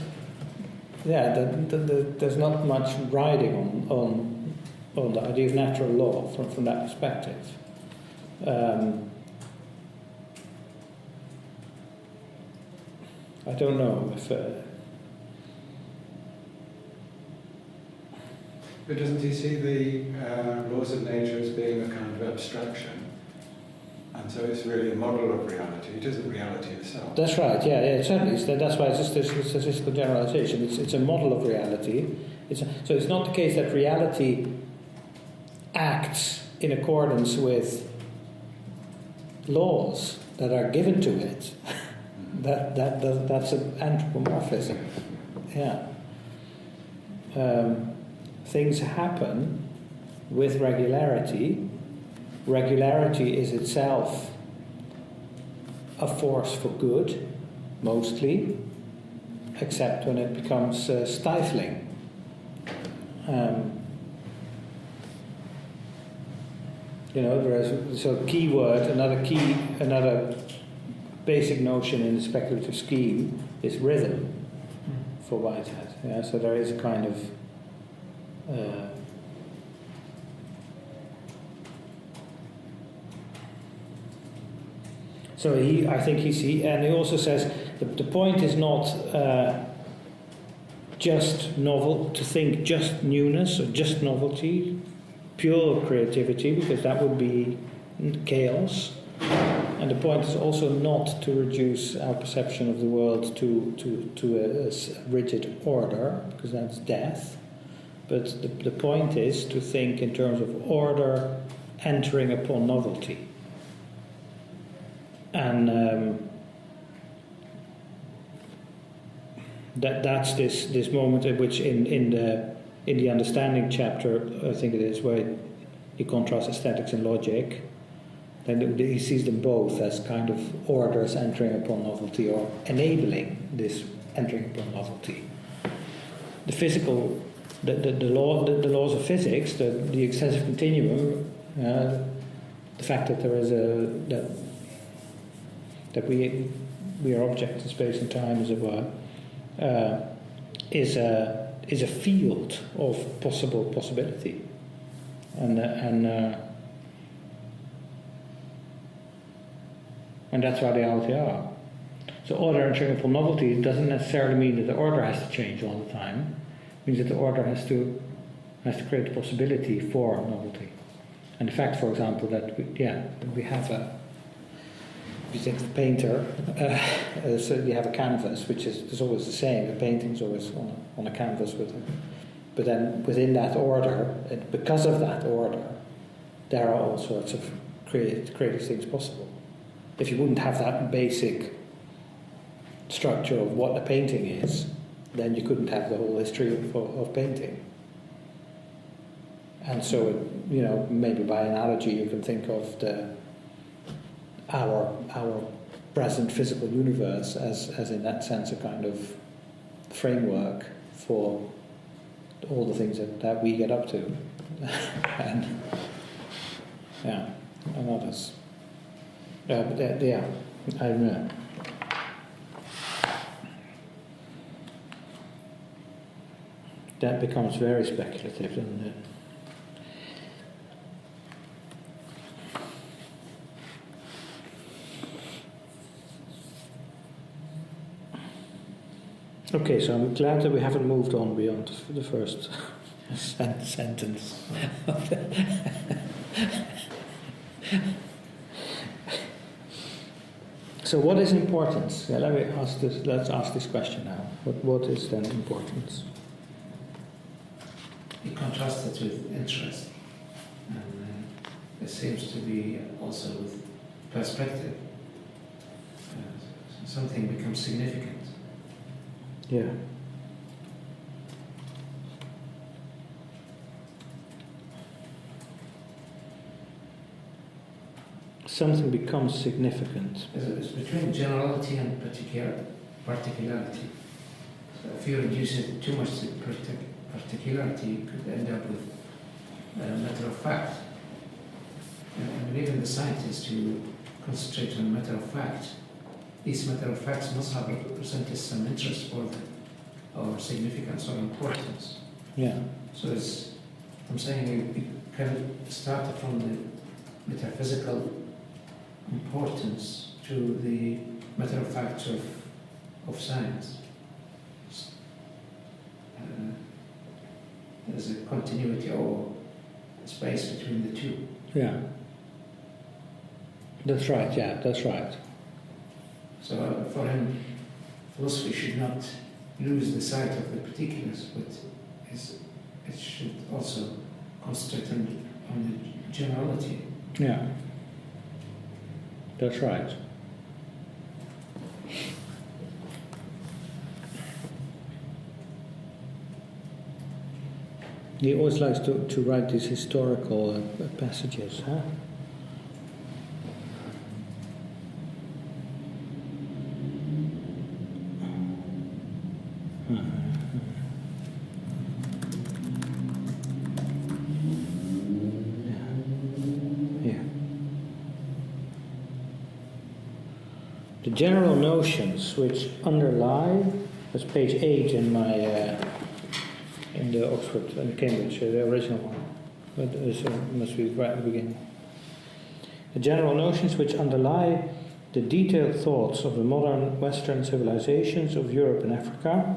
there's not much riding on the idea of natural law from that perspective. I don't know if... But doesn't he see the laws of nature as being a kind of abstraction? And so it's really a model of reality. It isn't reality itself. That's right, yeah, certainly. That's why it's just a statistical generalization. It's a model of reality. So it's not the case that reality acts in accordance with laws that are given to it. That's an anthropomorphism. Yeah. Things happen with regularity. Regularity is itself a force for good, mostly, except when it becomes stifling. Another basic notion in the speculative scheme is rhythm for Whitehead. Yeah, so there is a kind of and he also says the point is not just to think just newness or just novelty, pure creativity, because that would be chaos. And the point is also not to reduce our perception of the world to a rigid order, because that's death. But the point is to think in terms of order entering upon novelty. And that's this moment at which in the understanding chapter, I think it is, where he contrasts aesthetics and logic. Then he sees them both as kind of orders entering upon novelty or enabling this entering upon novelty. The physical, the laws of physics, the extensive continuum, the fact that there is that we we are object in space and time, as it were, is a field of possibility, and that's why they always are. So order and triumphal novelty doesn't necessarily mean that the order has to change all the time. It means that the order has to create the possibility for novelty. And the fact, for example, that we have if you think of a painter, so you have a canvas, which is always the same. The painting's always on a canvas but then within that order, because of that order, there are all sorts of creative things possible. If you wouldn't have that basic structure of what a painting is, then you couldn't have the whole history of painting. And so, maybe by analogy, you can think of our present physical universe as in that sense a kind of framework for all the things that we get up to, and others. I don't know. That becomes very speculative, doesn't it? Okay, so I'm glad that we haven't moved on beyond the first sentence. So what is importance? Yeah, let's ask this question now. What is then importance? You contrast it with interest, and it seems to be also with perspective. Something becomes significant. Yeah. Something becomes significant. It's between generality and particularity. So if you reduce it too much to particularity, you could end up with a matter of fact. And even the scientists who concentrate on matter of fact, these matter of facts must have represented some interest for them, or significance or importance. Yeah. So I'm saying you can start from the metaphysical importance to the matter of fact of science. There's a continuity or space between the two. Yeah. That's right, yeah, that's right. So for him, philosophy should not lose the sight of the particulars, but it should also concentrate on the generality. Yeah. That's right. He always likes to write these historical passages, huh? The general notions which underlie, that's page 8 in my in the Oxford and Cambridge, the original one, but it must be right at the beginning. The general notions which underlie the detailed thoughts of the modern Western civilizations of Europe and America,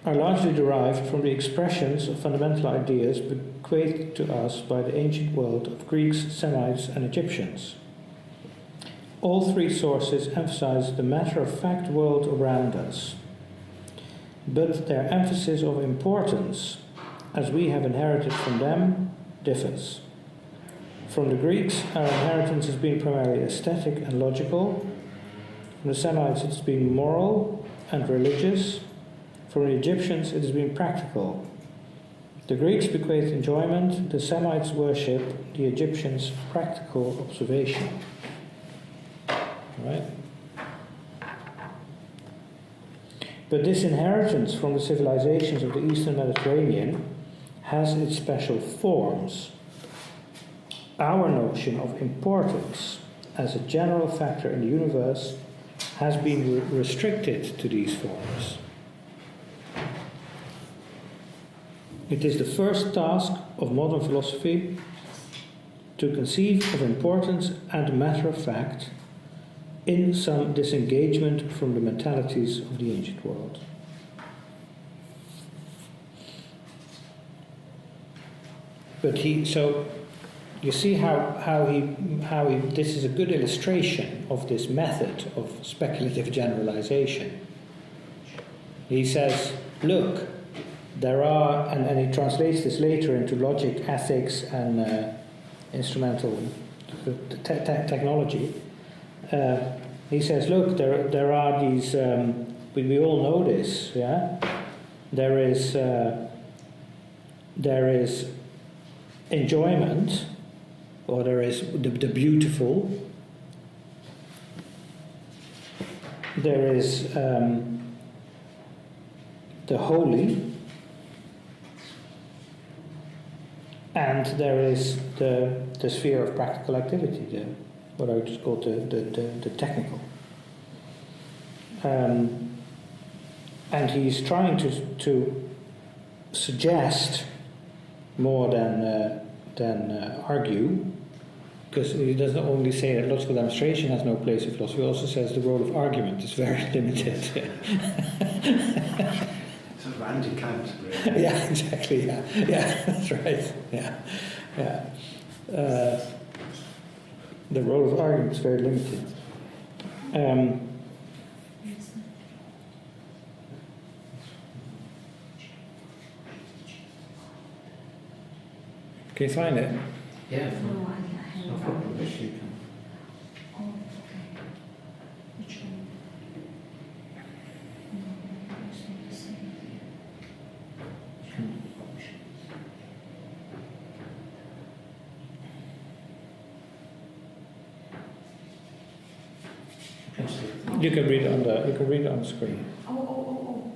are largely derived from the expressions of fundamental ideas bequeathed to us by the ancient world of Greeks, Semites, and Egyptians. All three sources emphasize the matter-of-fact world around us, but their emphasis of importance, as we have inherited from them, differs. From the Greeks, our inheritance has been primarily aesthetic and logical. From the Semites, it's been moral and religious. From the Egyptians, it has been practical. The Greeks bequeath enjoyment, the Semites worship, the Egyptians practical observation. Right? But this inheritance from the civilizations of the Eastern Mediterranean has its special forms. Our notion of importance as a general factor in the universe has been restricted to these forms. It is the first task of modern philosophy to conceive of importance and matter of fact in some disengagement from the mentalities of the ancient world. But so you see how he this is a good illustration of this method of speculative generalization. He says, look, there are, and he translates this later into logic, ethics, and instrumental technology. He says, look, there are these, we all know this, yeah? There is enjoyment, or there is the beautiful, there is the holy, and there is the sphere of practical activity, what I would just call the technical. And he's trying to suggest more than argue, because he doesn't only say that logical demonstration has no place in philosophy, he also says the role of argument is very limited. Sort of anti-Kant, really. Yeah, exactly. Yeah, that's right. Yeah. The role of argument is very limited. Can you find it? Yeah. No, I No haven't. problem. Yes, you can. Oh, okay. Which one? No, I just want to say. Absolutely. You can read it on the screen. Oh.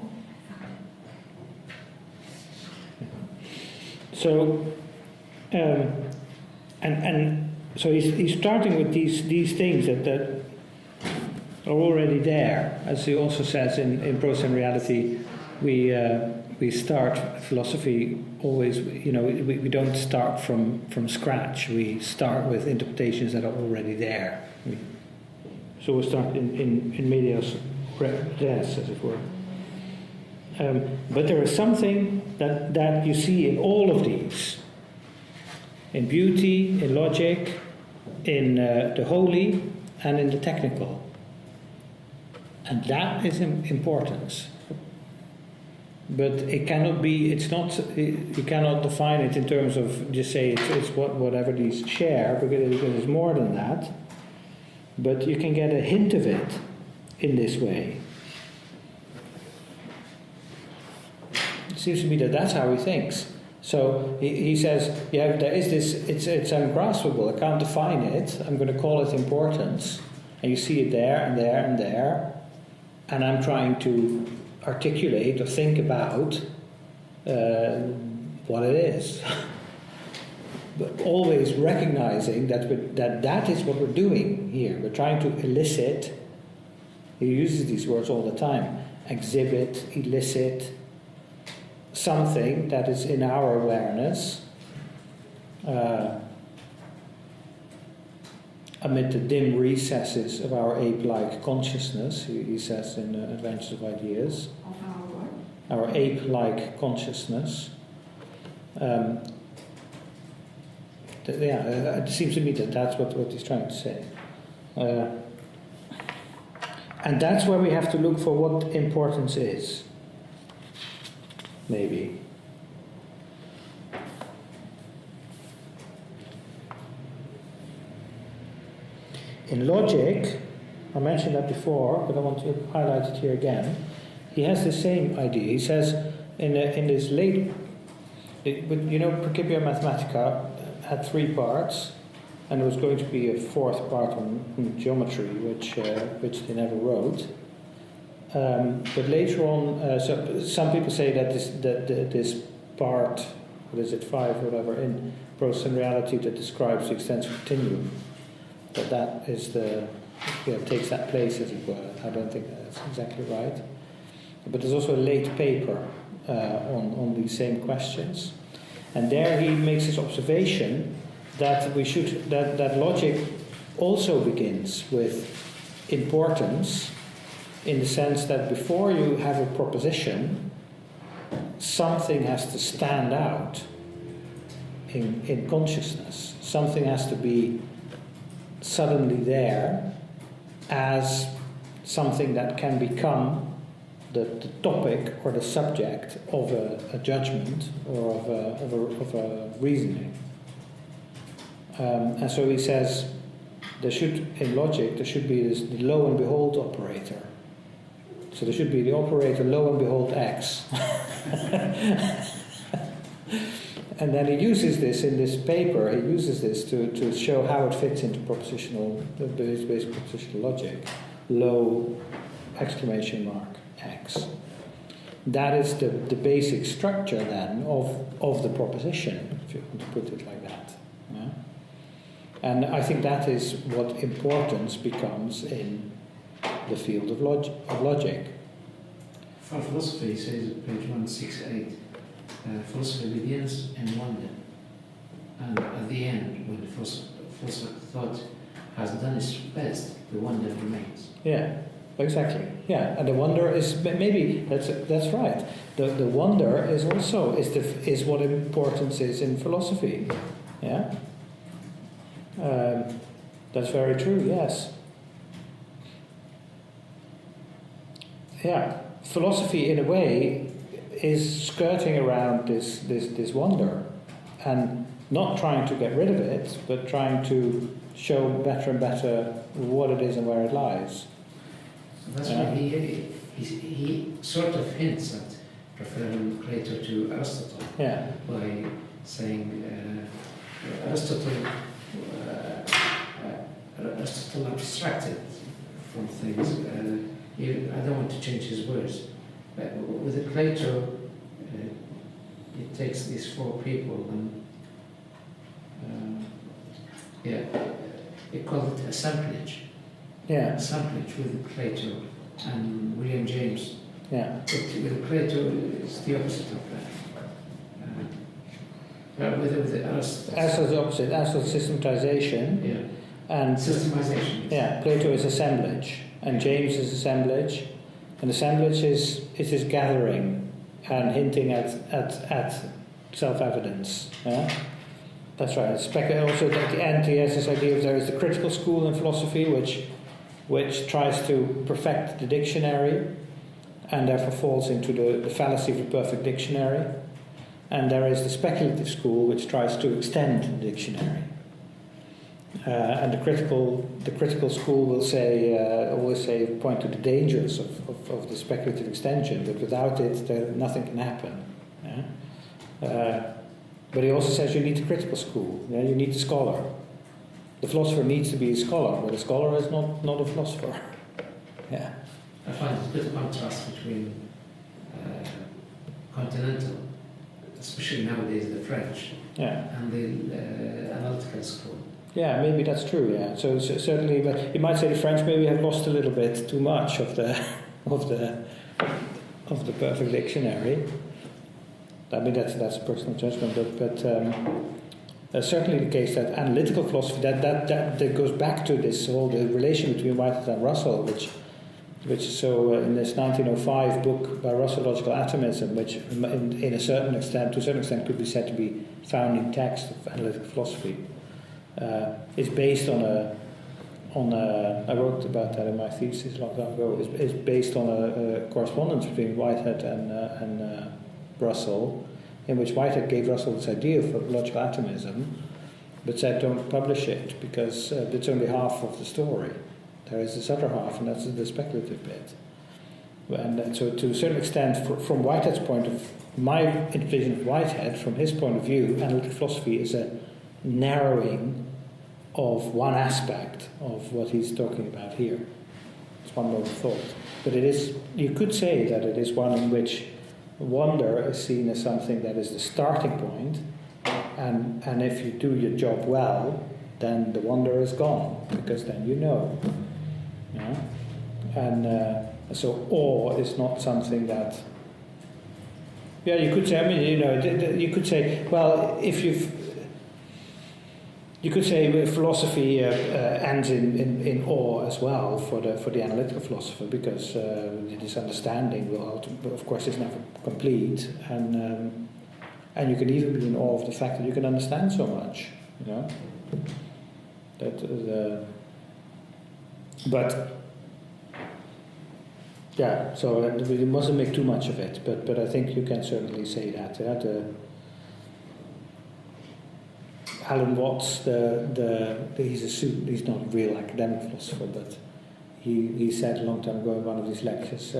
So, and so he's starting with these things that are already there, as he also says in Prose and Reality. We start philosophy always. We don't start from scratch. We start with interpretations that are already there. So we start in medias res, as it were. But there is something that you see in all of these. In beauty, in logic, in the holy, and in the technical. And that is importance. But it cannot be, you cannot define it in terms of just say it's whatever these share, because it's more than that. But you can get a hint of it in this way. It seems to me that's how he thinks. So he says, yeah, there is this, it's ungraspable, I can't define it, I'm going to call it importance. And you see it there and there and there. And I'm trying to articulate or think about what it is. But always recognizing that is what we're doing here. We're trying to elicit, he uses these words all the time, exhibit, elicit, something that is in our awareness amid the dim recesses of our ape-like consciousness, he says in Adventures of Ideas. Of our what? Our ape-like consciousness. It seems to me that's what he's trying to say. And that's where we have to look for what importance is. Maybe. In logic, I mentioned that before, but I want to highlight it here again. He has the same idea. He says in this late, Principia Mathematica had 3 parts, and there was going to be a 4th part on geometry, which they never wrote. But later on, so some people say that this part, what is it, 5 or whatever, in Prose and Reality that describes the extensive continuum, that is takes that place, as it were. I don't think that's exactly right. But there's also a late paper on these same questions, and there he makes this observation that that logic also begins with importance, in the sense that before you have a proposition, something has to stand out in consciousness. Something has to be suddenly there as something that can become the topic or the subject of a judgment or of a reasoning. And so he says in logic there should be this the lo and behold operator. So there should be the operator lo and behold X. And then he uses this in this paper, he uses this to show how it fits into the basic propositional logic. Lo, exclamation mark, X. That is the basic structure then of the proposition, if you want to put it like that. Yeah? And I think that is what importance becomes in the field of logic. For philosophy, he says, page 168, philosophy begins in wonder, and at the end, when the philosopher thought has done its best, the wonder remains. Yeah, exactly. Yeah, and the wonder is maybe that's right. The wonder is also is what importance is in philosophy. Yeah, that's very true. Yes. Yeah, philosophy in a way is skirting around this wonder, and not trying to get rid of it, but trying to show better and better what it is and where it lies. That's why he sort of hints at preferring Plato to Aristotle. Yeah. By saying Aristotle abstracted from things. I don't want to change his words. With Plato, he takes these four people and he called it assemblage. Yeah. Assemblage with Plato and William James. Yeah. But with Plato, it's the opposite of that. With Aristotle. Aristotle's the opposite. Aristotle's systematization. Yeah. And systemization. Yeah. Plato is assemblage, and James is assemblage, and assemblage is his gathering and hinting at self-evidence. Yeah. That's right. Also, at the end, he has this idea of there is the critical school in philosophy, which tries to perfect the dictionary, and therefore falls into the fallacy of the perfect dictionary. And there is the speculative school, which tries to extend the dictionary. And the critical school will always point to the dangers of the speculative extension, but without it, nothing can happen. Yeah? But he also says you need the critical school. Yeah? You need the scholar. The philosopher needs to be a scholar, but a scholar is not a philosopher. Yeah. I find a good contrast between continental, especially nowadays the French, and the analytical school. Yeah, maybe that's true. Yeah, so certainly, but you might say the French maybe have lost a little bit too much of the perfect dictionary. I mean that's a personal judgment, but certainly the case that analytical philosophy that goes back to this whole the relation between Whitehead and Russell, which in this 1905 book by Russell, Logical Atomism, which to a certain extent could be said to be founding text of analytical philosophy, is based on I wrote about that in my thesis a long time ago. Is based on a correspondence between Whitehead and Russell, in which Whitehead gave Russell this idea for logical atomism, but said don't publish it because it's only half of the story. There is this other half, and that's the speculative bit. And so to a certain extent, from Whitehead's point of my interpretation of Whitehead, from his point of view, analytic philosophy is a narrowing of one aspect of what he's talking about here. It's one mode of thought. But it is, you could say that it is one in which wonder is seen as something that is the starting point, and if you do your job well, then the wonder is gone, because then you know. Yeah? And so awe is not something that... Yeah, you could say, I mean, you know, you could say, well, if you've... You could say philosophy ends in awe as well for the analytical philosopher, because this understanding will, of course, is never complete, and you can even be in awe of the fact that you can understand so much, you know. But yeah, so we mustn't make too much of it. But I think you can certainly say that. Alan Watts, he's not a real academic philosopher, but he said a long time ago in one of his lectures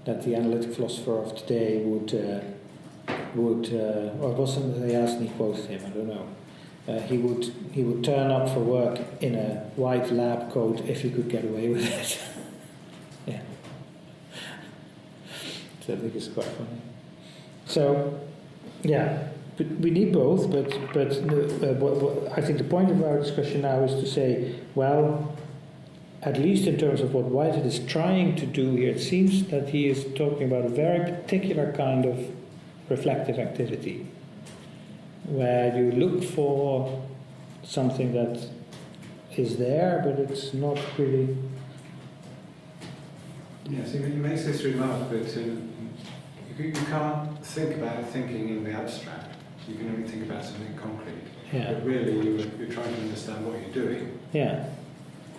that the analytic philosopher of today would or it was somebody else, and he quoted him, I don't know. He would turn up for work in a white lab coat if he could get away with it. Yeah. So I think it's quite funny. So, yeah. But we need both, but I think the point of our discussion now is to say, well, at least in terms of what Whitehead is trying to do here, it seems that he is talking about a very particular kind of reflective activity, where you look for something that is there, but it's not really... Yes, he makes this remark that you can't think about thinking in the abstract. You can only think about something concrete. Yeah. But really, you're trying to understand what you're doing. Yeah.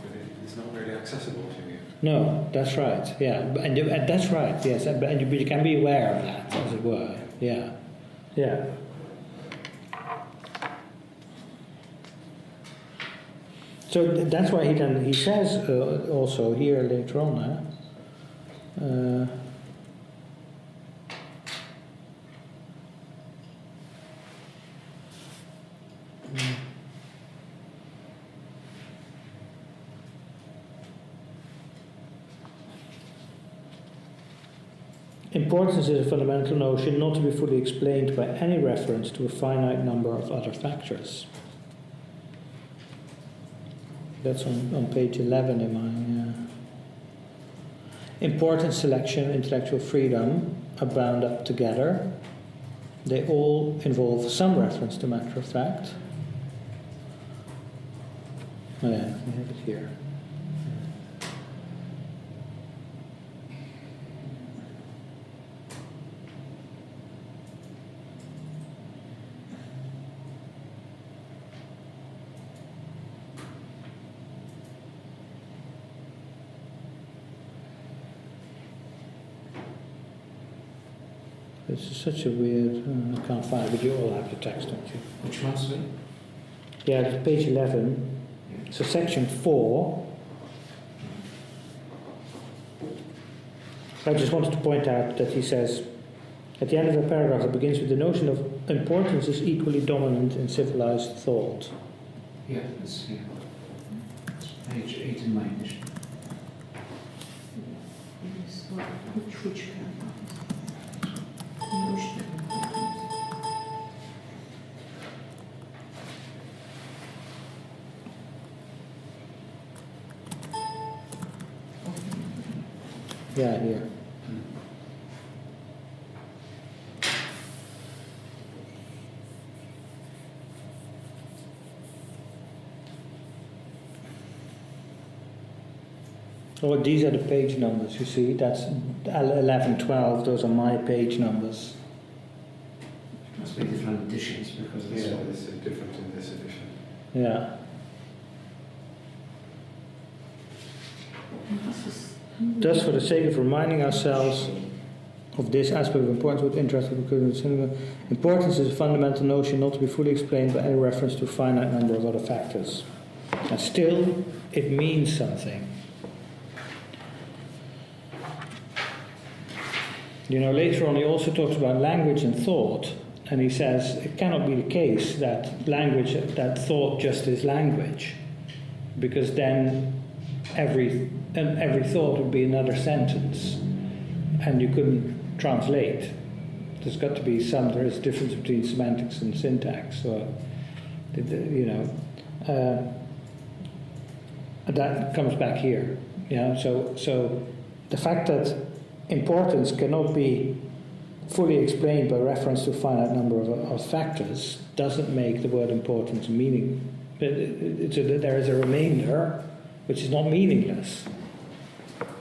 But it's not really accessible to you. No, that's right. Yeah, and that's right. Yes, but you can be aware of that, as it were. Yeah. Yeah. So that's why he says also here later on. Importance is a fundamental notion not to be fully explained by any reference to a finite number of other factors. That's on page 11 in my... Importance, selection, intellectual freedom are bound up together. They all involve some reference to matter of fact. Oh yeah, we have it here. This is such a weird... I can't find it, but you all have the text, don't you? Which one's it? Yeah, it's page 11. So section 4. I just wanted to point out that he says, at the end of the paragraph, it begins with the notion of importance is equally dominant in civilized thought. Yeah, that's here. It's page 8 in my edition. Which paragraph? Notion of importance. Yeah, here. Oh, these are the page numbers, you see. That's 11, 12, those are my page numbers. Must be different editions because this one is different in this edition. Yeah. Thus, for the sake of reminding ourselves of this aspect of importance, with interest in cinema, importance is a fundamental notion not to be fully explained by any reference to a finite number of other factors. And still, it means something. You know, later on he also talks about language and thought, and he says it cannot be the case that thought just is language, because then every thought would be another sentence, and you couldn't translate. There's got to be there is a difference between semantics and syntax, so, you know. that comes back here. Yeah. So the fact that importance cannot be fully explained by reference to a finite number of factors doesn't make the word importance meaning. There is a remainder which is not meaningless,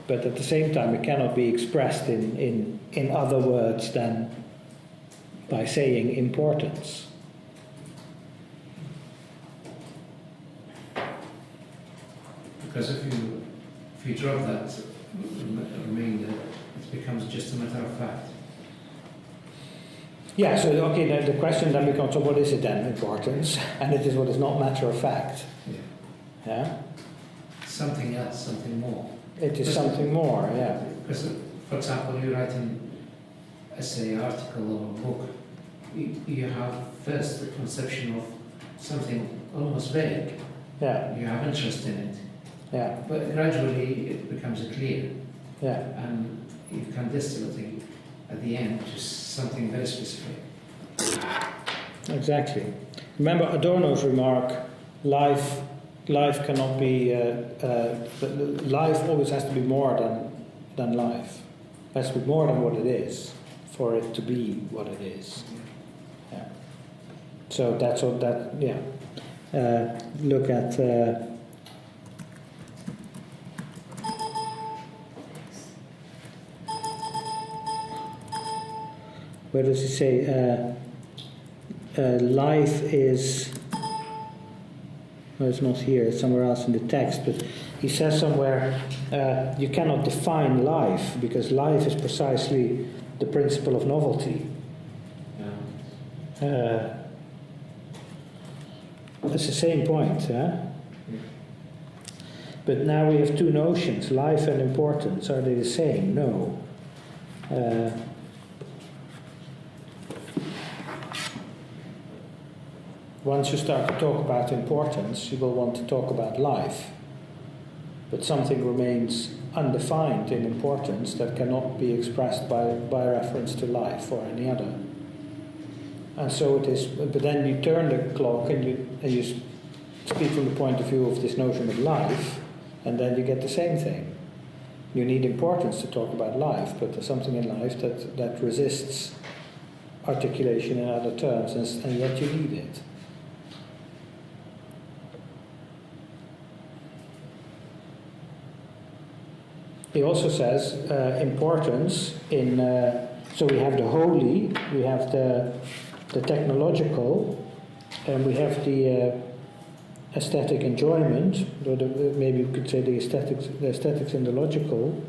but at the same time it cannot be expressed in other words than by saying importance. Because if you drop that remainder, it becomes just a matter of fact. Yeah, so okay, the question then becomes, so what is it then, importance? And it is what is not matter of fact. Yeah? Something else, something more. It is something more, yeah. Because, for example, you write an essay, article, or a book, you have first the conception of something almost vague. Yeah. You have interest in it. Yeah. But gradually it becomes clear. Yeah. And you can distill it at the end to something very specific. Exactly. Remember Adorno's remark, life cannot be, life always has to be more than life. It has to be more than what it is for it to be what it is. Yeah. So that's what that, yeah. Look at, where does he say, life is, no, it's not here, it's somewhere else in the text, but he says somewhere, you cannot define life, because life is precisely the principle of novelty. It's the same point, huh? But now we have two notions, life and importance. Are they the same? No. Once you start to talk about importance, you will want to talk about life. But something remains undefined in importance that cannot be expressed by reference to life or any other. And so it is, but then you turn the clock and you speak from the point of view of this notion of life, and then you get the same thing. You need importance to talk about life, but there's something in life that resists articulation in other terms, and yet you need it. He also says importance in, so we have the holy, we have the technological, and we have the aesthetic enjoyment, or maybe you could say the aesthetics and the logical.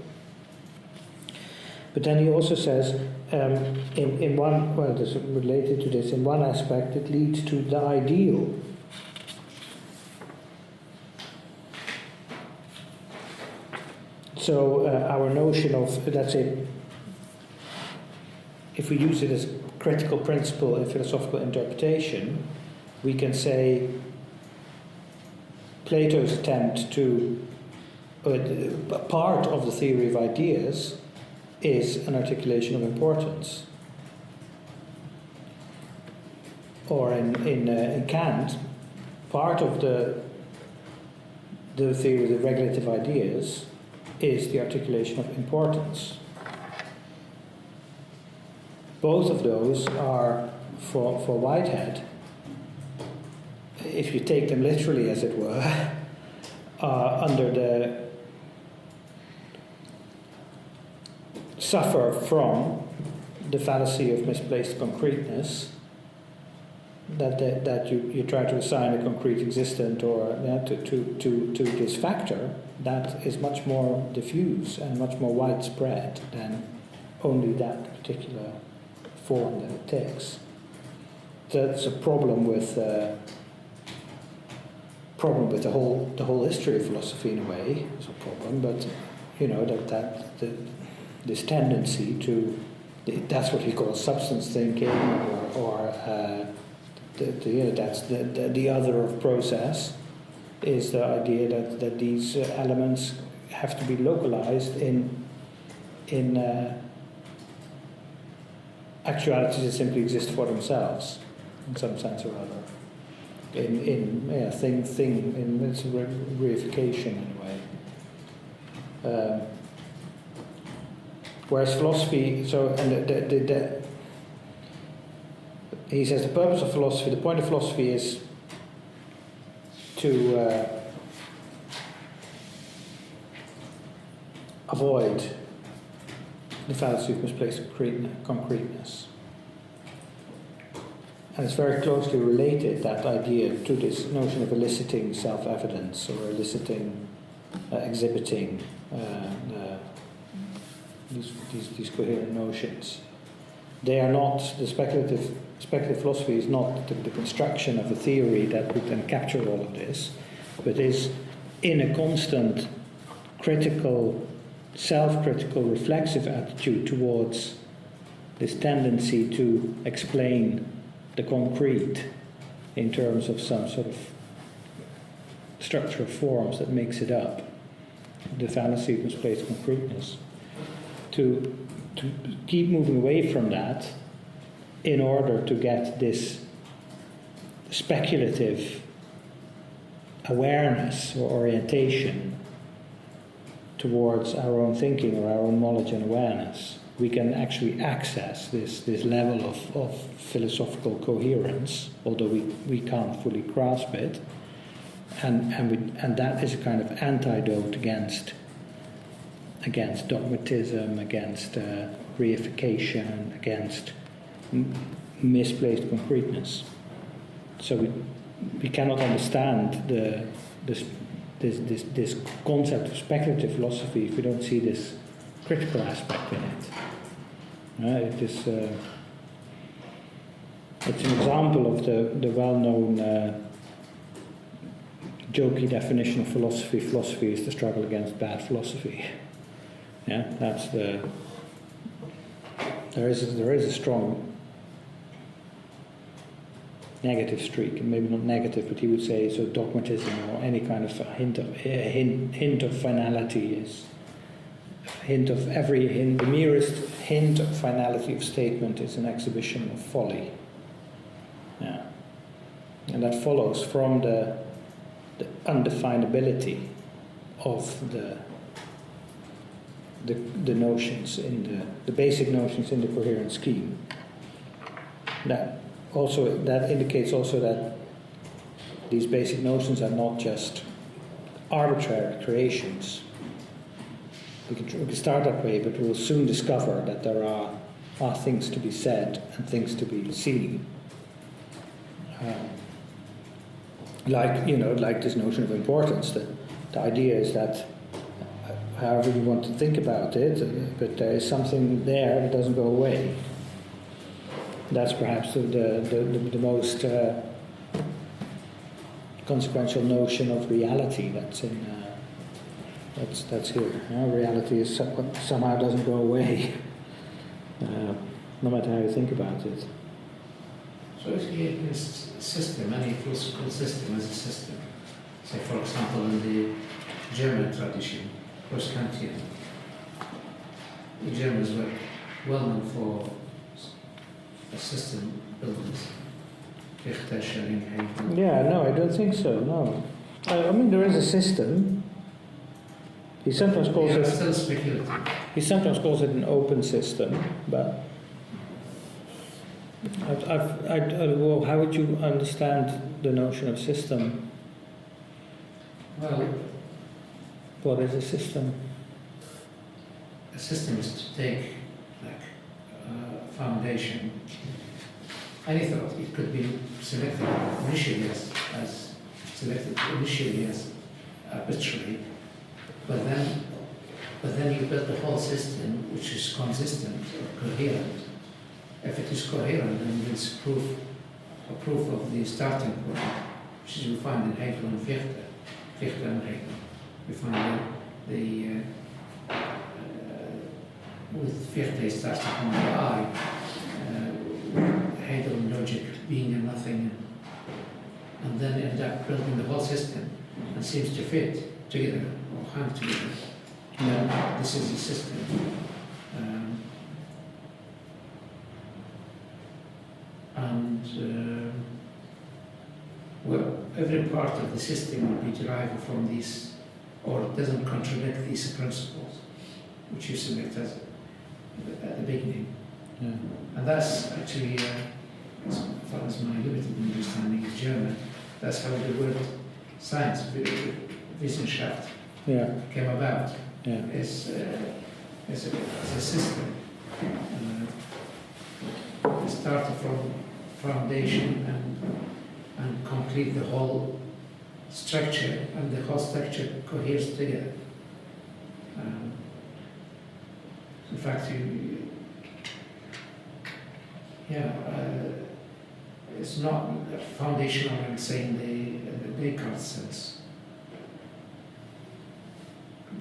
But then he also says, in one, well, this is related to this, in one aspect it leads to the ideal. So our notion of, let's say, if we use it as critical principle in philosophical interpretation, we can say Plato's attempt to, part of the theory of ideas is an articulation of importance. Or in Kant, part of the theory of the regulative ideas is the articulation of importance. Both of those are, for Whitehead, if you take them literally as it were, under the suffer from the fallacy of misplaced concreteness, that you try to assign a concrete existent or to this factor that is much more diffuse and much more widespread than only that particular form that it takes. That's a problem with the whole history of philosophy in a way. It's a problem, but you know this tendency to, that's what he calls substance thinking, or that's the other of process, is the idea that these elements have to be localized in actualities that simply exist for themselves in some sense or other. it's a reification in a way. Whereas philosophy, he says the purpose of philosophy, the point of philosophy is to avoid the fallacy of misplaced concreteness. And it's very closely related, that idea, to this notion of eliciting self-evidence, or eliciting, exhibiting these coherent notions. They are not, the speculative philosophy is not the construction of a theory that would then capture all of this, but is in a constant critical, self-critical, reflexive attitude towards this tendency to explain the concrete in terms of some sort of structure of forms that makes it up, the fallacy of misplaced concreteness. To keep moving away from that in order to get this speculative awareness or orientation towards our own thinking or our own knowledge and awareness. We can actually access this level of philosophical coherence, although we can't fully grasp it, and that is a kind of antidote against dogmatism, against reification, against misplaced concreteness. So we cannot understand this concept of speculative philosophy if we don't see this critical aspect in it. It's an example of the well-known jokey definition of philosophy. Philosophy is the struggle against bad philosophy. Yeah, that's there is a strong negative streak, and maybe not negative, but he would say so dogmatism or any kind of hint of finality is the merest hint of finality of statement is an exhibition of folly. Yeah. And that follows from the undefinability of the notions in the basic notions in the coherent scheme. That indicates also that these basic notions are not just arbitrary creations. We can start that way, but we'll soon discover that there are things to be said and things to be seen. Like this notion of importance. The idea is that however you want to think about it, but there is something there that doesn't go away. That's perhaps the most consequential notion of reality that's in. That's here. Reality is somehow doesn't go away, no matter how you think about it. So if you have this system, any philosophical system as a system, say for example in the German tradition, post-Kantian, the Germans were well known for a system buildings. Yeah, no, I don't think so, no. I mean, there is a system. He sometimes calls it an open system, but well, how would you understand the notion of system? Well, what is a system? A system is to take like a foundation. I thought it could be selected initially as arbitrary, but then you build the whole system which is consistent or coherent. If it is coherent, then it's proof of the starting point, which is we find in Hegel and Fichte and Hegel. We find with Fichte starting from the I, Hegel logic being a nothing, and then end up building the whole system and seems to fit together or hang together. This is the system. well, every part of the system will be derived from these, or it doesn't contradict these principles, which you select as at the beginning. Yeah. And that's actually, as far as my limited understanding of German, that's how the word science, Wissenschaft, Yeah. came about. Yeah. As a system. It started from foundation and complete the whole structure, and the whole structure coheres together. In fact, it's not foundational, I'm saying the Descartes sense,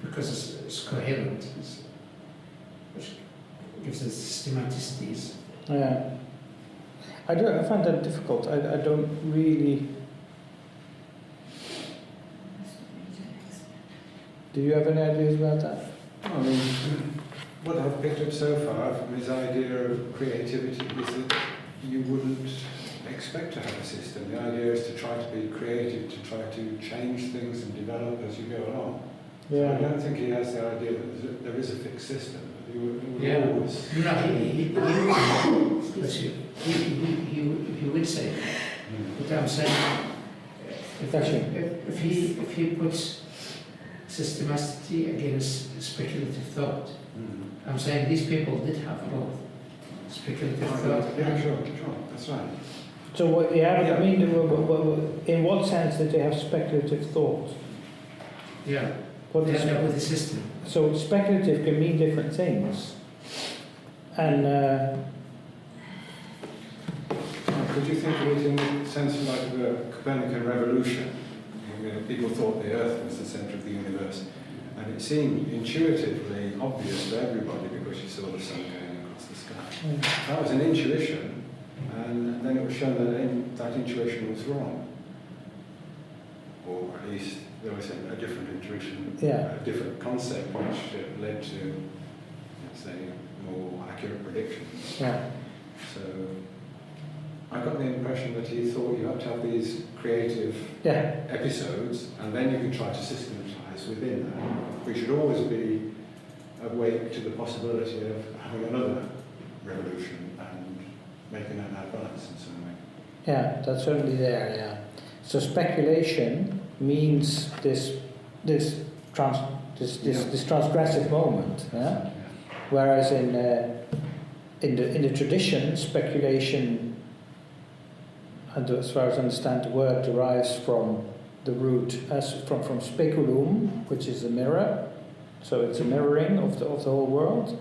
because it's coherent, which gives us systematicies. Yeah. I find that difficult. I don't really. Do you have any ideas about that? I mean, what I've picked up so far from his idea of creativity is that you wouldn't expect to have a system. The idea is to try to be creative, to try to change things and develop as you go along. Yeah. So I don't think he has the idea that there is a fixed system. He would always. No, he would say that. But I'm saying, if he puts systematicity against speculative thought, I'm saying these people did have both speculative thought. Yeah, sure, that's right. So what? Yeah, I mean, in what sense did they have speculative thought? Yeah. What They is end up with a system. So speculative can mean different things, and could you think of it in the sense of like the Copernican revolution? You know, people thought the Earth was the centre of the universe, and it seemed intuitively obvious to everybody because you saw the sun going across the sky. That was an intuition, and then it was shown that that intuition was wrong, or at least there was a different intuition, a different concept which led to, let's say, more accurate predictions. Yeah. So I got the impression that he thought you had to have these creative episodes, and then you can try to systematise within that. We should always be awake to the possibility of having another revolution and making an advance in some way. Yeah, that's certainly there. Yeah. So speculation means this transgressive moment. Yeah? Whereas in the tradition, speculation, and as far as I understand the word, derives from the root from speculum, which is a mirror. So it's a mirroring of the whole world.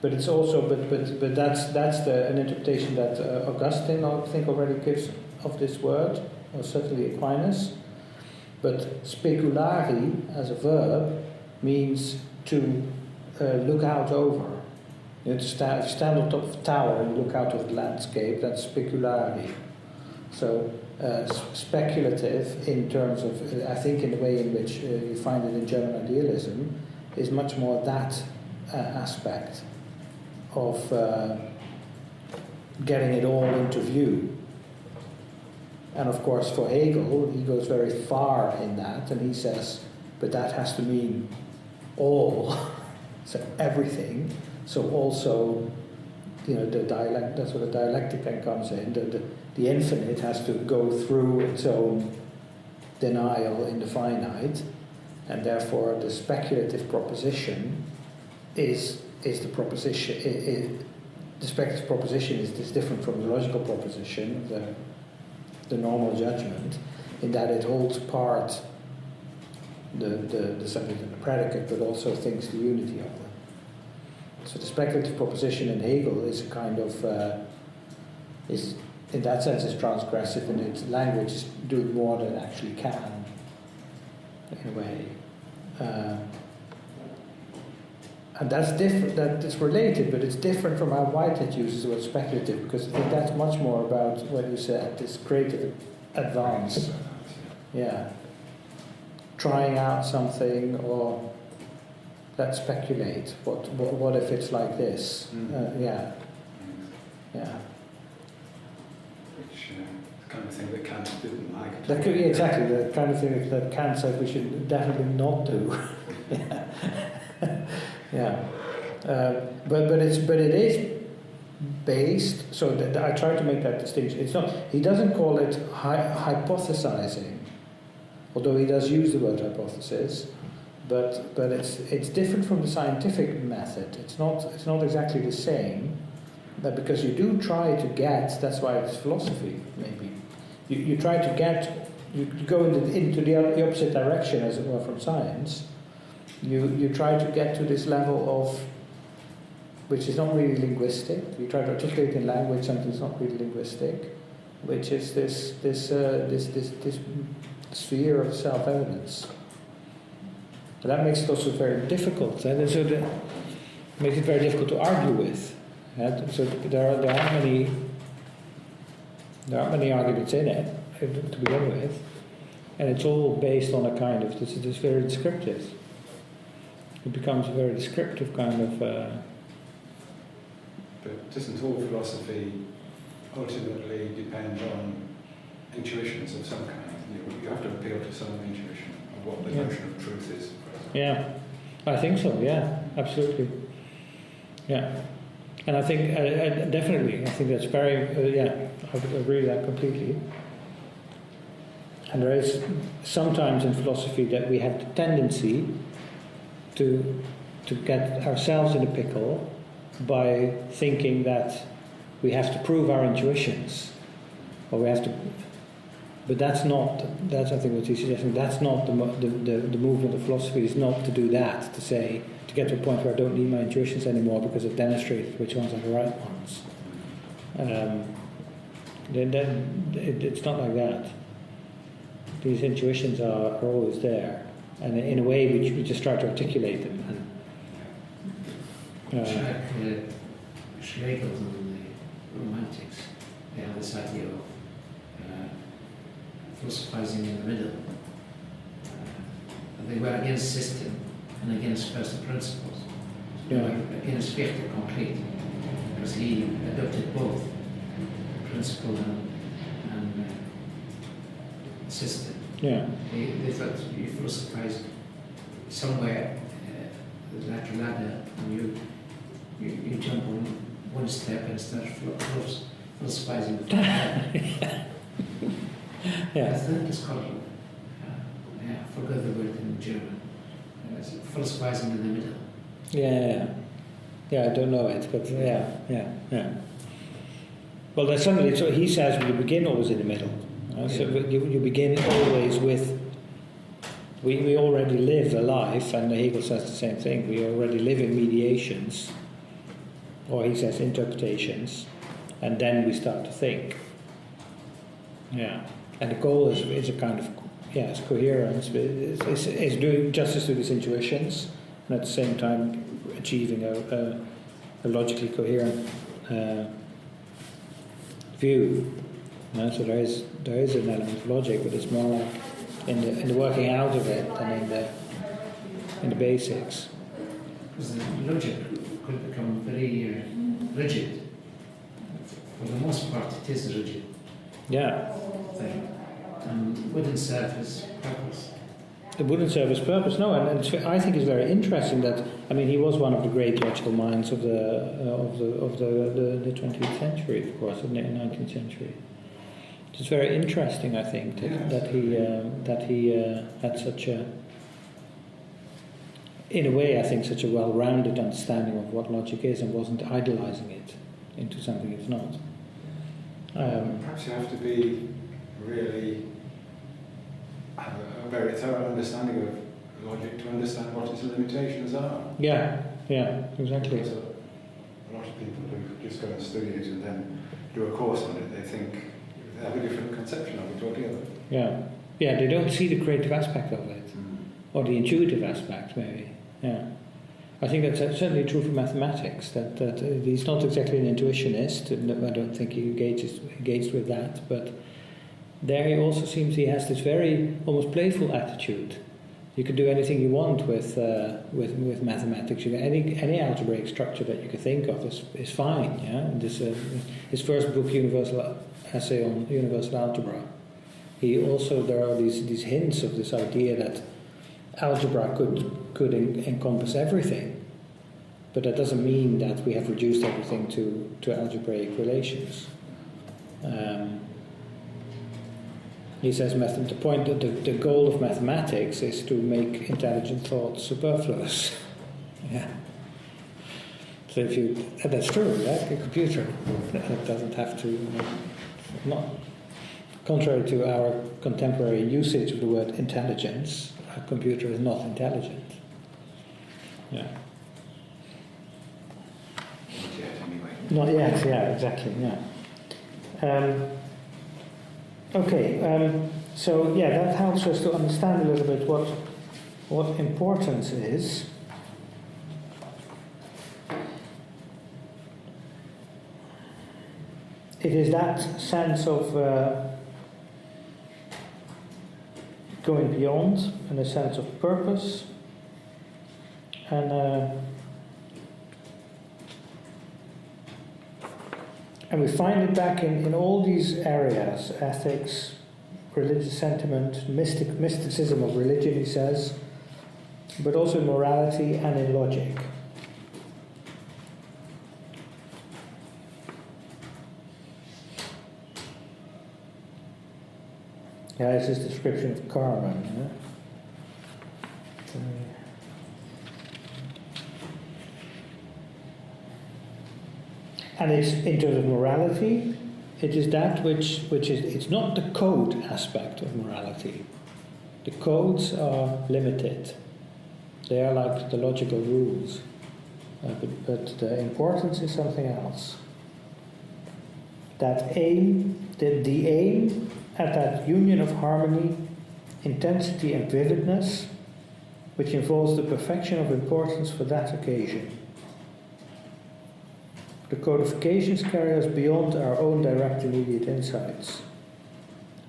But it's also but that's an interpretation that Augustine, I think, already gives of this word, or certainly Aquinas. But speculari as a verb means to look out over. You know, to stand on top of a tower and look out over the landscape, that's speculari. So speculative in terms of, I think in the way in which you find it in German idealism, is much more that aspect of getting it all into view. And of course for Hegel, he goes very far in that, and he says, but that has to mean all, so everything. So also, you know, that's where the dialectic then comes in. The infinite has to go through its own denial in the finite, and therefore the speculative proposition is the proposition. The speculative proposition is different from the logical proposition, the normal judgment, in that it holds apart the subject and the predicate, but also thinks the unity of them. So the speculative proposition in Hegel is a kind of is in that sense is transgressive, and its language is doing more than it actually can, in a way. And that's different. That's related, but it's different from how Whitehead uses the word speculative, because I think that's much more about what you said, this creative advance. Yeah. Trying out something, or let's speculate. What if it's like this? Yeah. Which kind of thing that Kant didn't like. That could be exactly the kind of thing that Kant said we should definitely not do. Yeah, but it is based. So that I try to make that distinction. It's not. He doesn't call it hypothesizing, although he does use the word hypothesis. But it's different from the scientific method. It's not exactly the same. But because you do try to get. That's why it's philosophy. Maybe you try to get. You go into the opposite direction, as it were, from science. You try to get to this level of, which is not really linguistic. You try to articulate in language something that's not really linguistic, which is this sphere of self-evidence. And that makes it also very difficult. And so that makes it very difficult to argue with. So there aren't many arguments in it to begin with, and it's all based on a kind of this very descriptive. It becomes a very descriptive kind of. But doesn't all philosophy ultimately depend on intuitions of some kind? You have to appeal to some intuition of what the notion of truth is. Yeah, I think so. Yeah, absolutely. Yeah, and I think definitely. I think that's very. I would agree with that completely. And there is sometimes in philosophy that we have the tendency to get ourselves in a pickle by thinking that we have to prove our intuitions, or we have to. But that's I think what he's suggesting. That's not the movement of philosophy. Is not to do that. To say to get to a point where I don't need my intuitions anymore because I've demonstrated which ones are the right ones. Then it's not like that. These intuitions are always there, and in a way we just try to articulate them. Schlegel and the Romantics, they have this idea of philosophizing in the middle. They were against system and against first principles. They were against Fichte complete, because he adopted both principle and system. Yeah. They thought you philosophize somewhere like a ladder, and you jump on one step and start philosophizing. Yeah. I think it's called, I forgot the word in German. It's philosophizing in the middle. Yeah, I don't know it, but yeah. Well, there's something. So he says you begin always in the middle. So you begin always with. We already live a life, and Hegel says the same thing. We already live in mediations, or he says interpretations, and then we start to think. Yeah, and the goal is a kind of it's coherence. It's doing justice to these intuitions, and at the same time achieving a logically coherent view. So there is an element of logic, but it's more like in the working out of it than in the basics. Because the logic could become very rigid. For the most part, it is rigid. Yeah. Thing. And wouldn't serve his purpose. It wouldn't serve his purpose, no. And I think it's very interesting that he was one of the great logical minds of the 20th century, of course, of the 19th century. It's very interesting, I think, that he had such a, in a way, I think, such a well-rounded understanding of what logic is and wasn't idolizing it into something it's not. Perhaps you have to be really have a very thorough understanding of logic to understand what its limitations are. Yeah, exactly. Because a lot of people who just go and study it and then do a course on it, they think they have a different conception of it altogether. Yeah, they don't see the creative aspect of it, or the intuitive aspect, maybe. Yeah, I think that's certainly true for mathematics. That he's not exactly an intuitionist. I don't think he engaged with that, but there he also seems he has this very almost playful attitude. You can do anything you want with mathematics. Any algebraic structure that you can think of is fine. Yeah, and this his first book, Universal essay on universal algebra, there are these hints of this idea that algebra could encompass everything, but that doesn't mean that we have reduced everything to algebraic relations. He says the goal of mathematics is to make intelligent thought superfluous. Yeah. So that's true, right? A computer that doesn't have to, not contrary to our contemporary usage of the word intelligence, a computer is not intelligent. Yeah. Not yet, anyway. Not yet, yeah, exactly, yeah. So that helps us to understand a little bit what importance is. It is that sense of going beyond, and a sense of purpose, and we find it back in all these areas: ethics, religious sentiment, mysticism of religion, he says, but also in morality and in logic. Yeah, it's his description of karma. And it's in terms of morality, it is that which is, it's not the code aspect of morality. The codes are limited. They are like the logical rules. But the importance is something else. That aim, the aim at that union of harmony, intensity and vividness, which involves the perfection of importance for that occasion. The codifications carry us beyond our own direct immediate insights.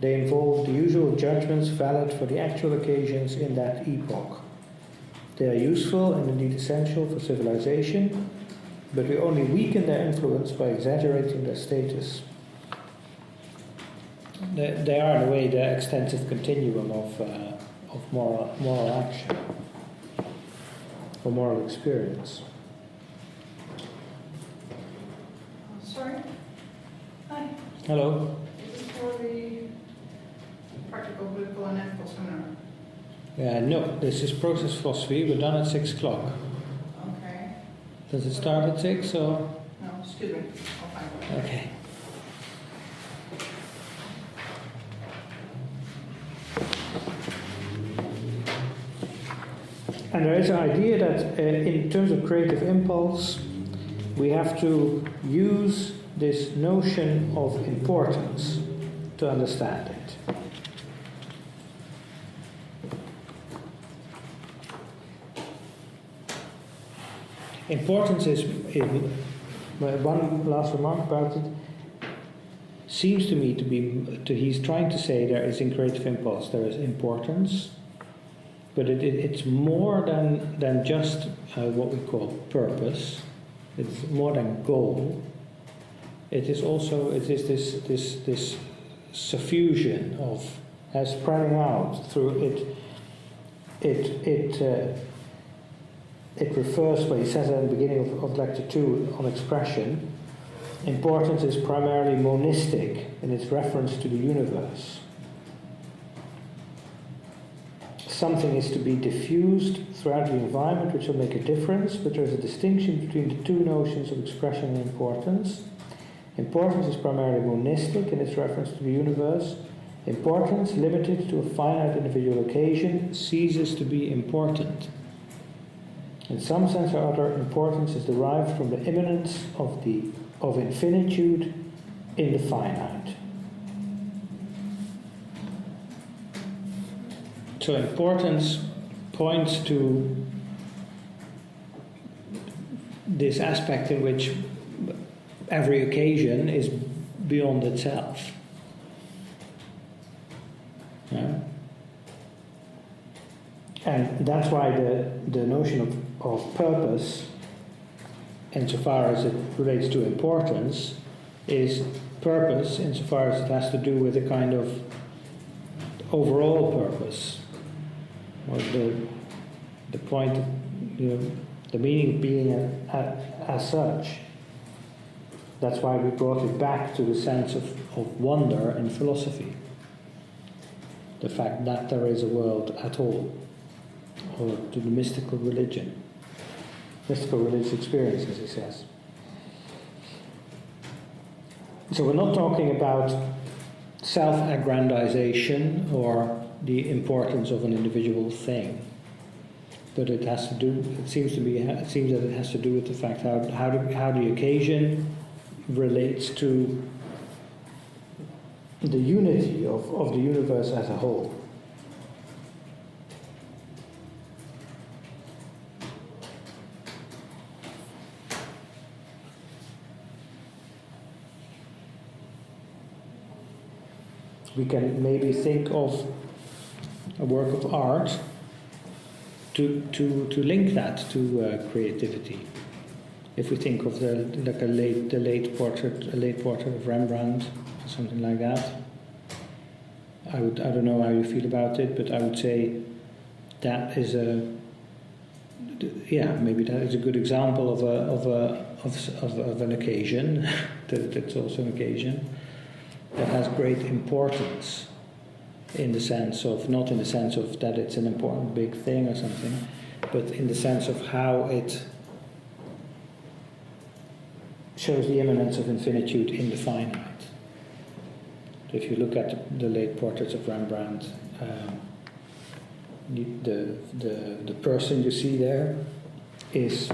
They involve the usual judgments valid for the actual occasions in that epoch. They are useful and indeed essential for civilization, but we only weaken their influence by exaggerating their status. They are, in a way, the extensive continuum of moral action, or moral experience. Sorry? Hi. Hello. Is this for the practical, political and ethical seminar? No, this is process philosophy. We're done at 6 o'clock. Okay. Does it start at 6 or? No, excuse me. I'll find it. Okay. And there is an idea that in terms of creative impulse, we have to use this notion of importance to understand it. Importance is one last remark about it, seems to me to be, he's trying to say there is in creative impulse, there is importance, but it's more than just what we call purpose. It's more than goal. It is also this suffusion of spreading out through it. It refers, what he says at the beginning of lecture 2 on expression. Importance is primarily monistic in its reference to the universe. Something is to be diffused throughout the environment which will make a difference, but there is a distinction between the two notions of expression and importance. Importance is primarily monistic in its reference to the universe. Importance, limited to a finite individual occasion, ceases to be important. In some sense or other, importance is derived from the immanence of infinitude in the finite. So importance points to this aspect in which every occasion is beyond itself. Yeah? And that's why the notion of purpose, insofar as it relates to importance, is purpose insofar as it has to do with a kind of overall purpose, or the point, the meaning of being as such. That's why we brought it back to the sense of wonder in philosophy. The fact that there is a world at all, or to the mystical religion. Mystical religious experience, as he says. So we're not talking about self-aggrandization or the importance of an individual thing, but it has to do. It seems that it has to do with the fact how the occasion relates to the unity of the universe as a whole. We can maybe think of a work of art to link that to creativity. If we think of a late portrait of Rembrandt, something like that, I don't know how you feel about it, but I would say that is maybe that is a good example of an occasion. That's also an occasion that has great importance, in the sense of, not in the sense of that it's an important big thing or something, but in the sense of how it shows the immanence of infinitude in the finite. If you look at the late portraits of Rembrandt, the person you see there is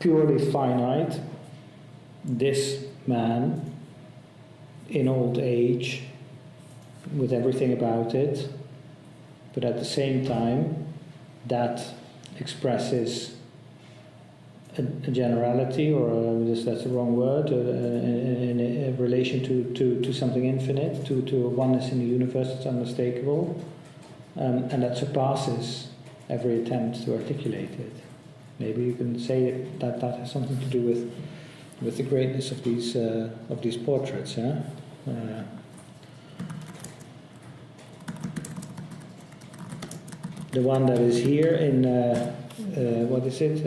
purely finite. This man in old age, with everything about it, but at the same time that expresses a generality, or that's the wrong word, in a relation to something infinite, to a oneness in the universe that's unmistakable, and that surpasses every attempt to articulate it. Maybe you can say that has something to do with the greatness of these portraits. Yeah? The one that is here in what is it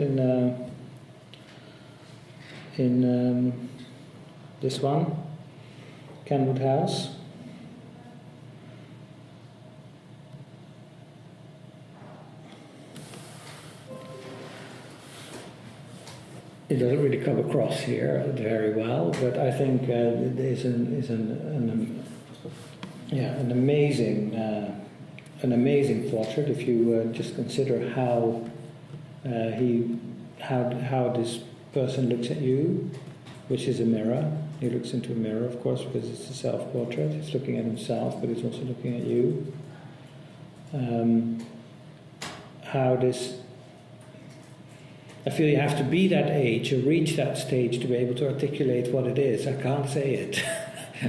in this one, Kenwood House. It doesn't really come across here very well, but I think it is an amazing portrait if you just consider how this person looks at you, which is a mirror. He looks into a mirror, of course, because it's a self-portrait. He's looking at himself, but he's also looking at you. I feel you have to be that age or reach that stage to be able to articulate what it is. I can't say it,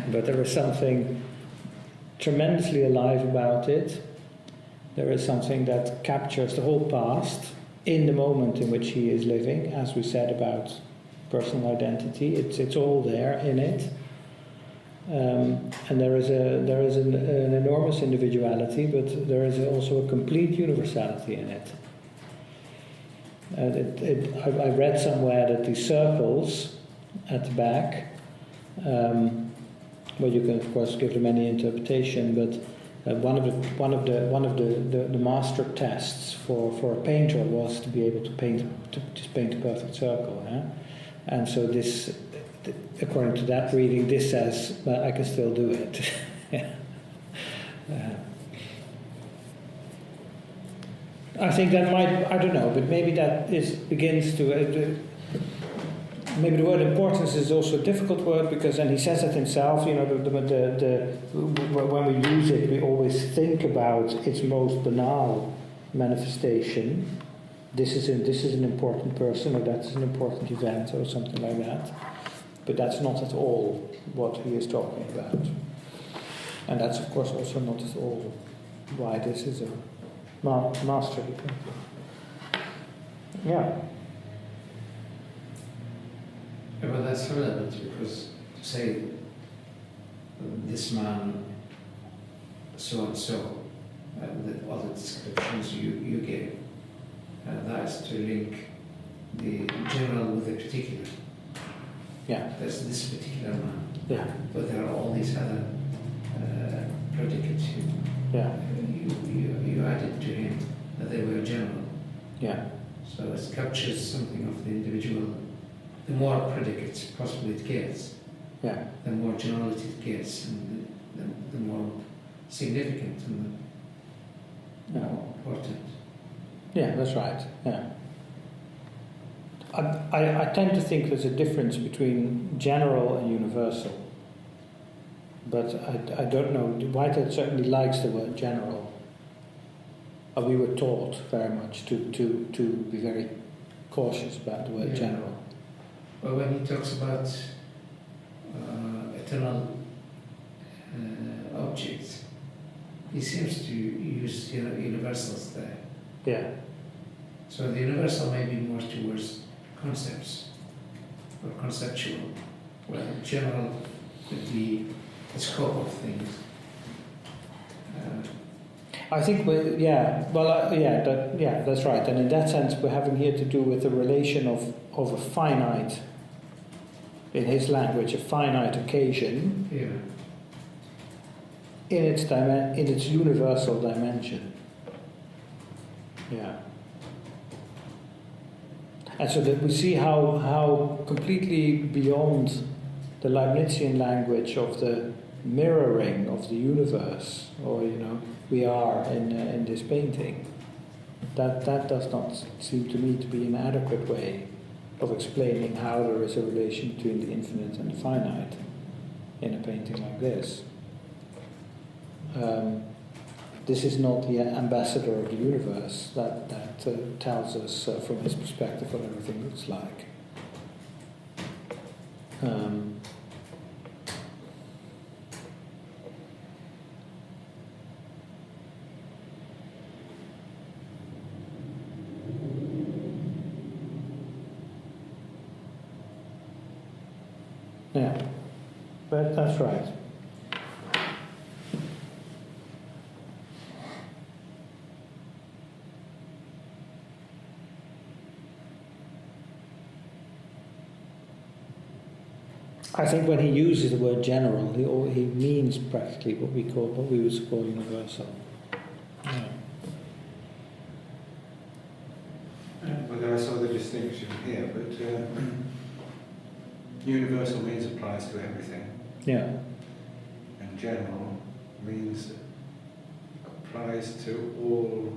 but there is something tremendously alive about it. There is something that captures the whole past in the moment in which he is living, as we said about personal identity. It's all there in it, and there is an enormous individuality, but there is also a complete universality in it. I read somewhere that these circles at the back, well, you can of course give them any interpretation, but one of the master tests for a painter was to be able to paint a perfect circle. Yeah? And so this, according to that reading, this says, well, I can still do it. I think that might, I don't know, but maybe that begins to, maybe the word importance is also a difficult word, because, and he says it himself, when we use it, we always think about its most banal manifestation. This is an important person, or that's an important event, or something like that. But that's not at all what he is talking about. And that's, of course, also not at all why this is a masterly painting. Yeah. Yeah, but that's relevant, because say this man so and so, with all the descriptions you gave, that is to link the general with the particular. Yeah. That's this particular man. Yeah. But there are all these other predicates you added to him that they were general. Yeah. So it captures something of the individual. The more predicates possibly it gets, the more generality it gets, and the more significant and the more important. Yeah, that's right. Yeah. I tend to think there's a difference between general and universal. But I don't know. Whitehead certainly likes the word general. We were taught very much to be very cautious about the word general. Well, when he talks about eternal objects, he seems to use universals there. Yeah. So the universal may be more towards concepts or conceptual, where general could be the scope of things. I think that's right. And in that sense, we're having here to do with the relation of a finite, in his language, a finite occasion in its universal dimension. Yeah. And so that we see how completely beyond the Leibnizian language of the mirroring of the universe, or we are in this painting. That does not seem to me to be an adequate way of explaining how there is a relation between the infinite and the finite in a painting like this. This is not the ambassador of the universe that tells us from his perspective what everything looks like. Yeah, but that's right. I think when he uses the word general, he means practically what we would call universal. Yeah. Whether I saw the distinction here, but universal means applies to everything. Yeah. And general means applies to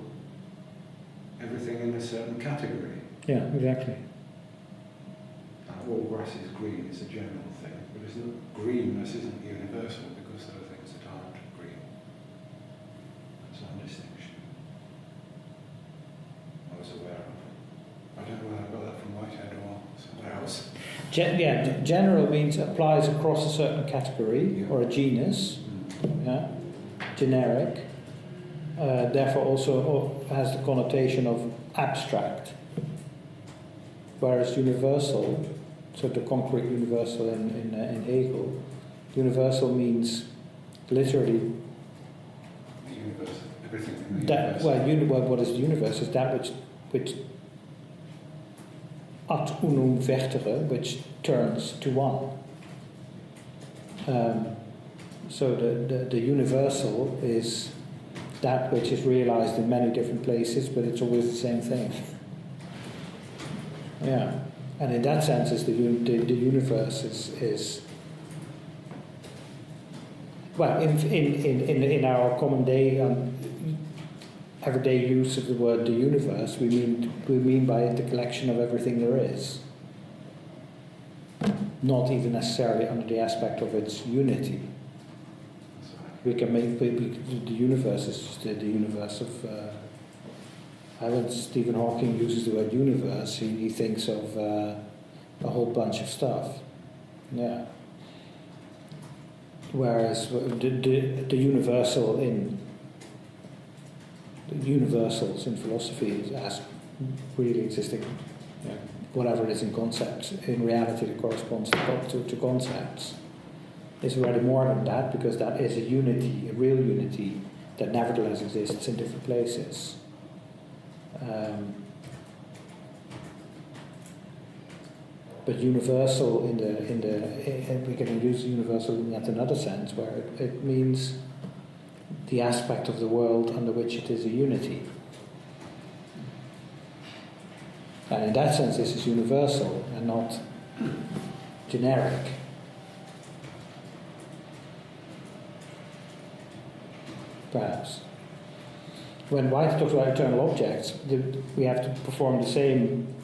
everything in a certain category. Yeah, exactly. All grass is green is a general thing, but greenness isn't universal because there are things that aren't green. That's one distinction I was aware of. I don't know whether I got that from Whitehead or somewhere else. General means applies across a certain category or a genus. Yeah, generic. Therefore, also has the connotation of abstract. Whereas universal, so the concrete universal in Hegel, universal means literally The universe, everything in the that. universe. What is the universe? Is that which ad unum vechtere, which turns to one. So the universal is that which is realized in many different places, but it's always the same thing. Yeah, and in that sense, the universe is well in our common day everyday use of the word the universe, we mean by it the collection of everything there is, not even necessarily under the aspect of its unity. We can make the universe is just the universe of. When Stephen Hawking uses the word universe, he thinks of a whole bunch of stuff. Yeah. Whereas the universal in the universals in philosophy is as really existing. Whatever it is in concepts, in reality it corresponds to concepts. is already more than that, because that is a unity, a real unity, that nevertheless exists in different places. But universal we can use universal in yet another sense, where it means the aspect of the world under which it is a unity. And in that sense, this is universal and not generic. Perhaps. When Whitehead talks about eternal objects, we have to perform the same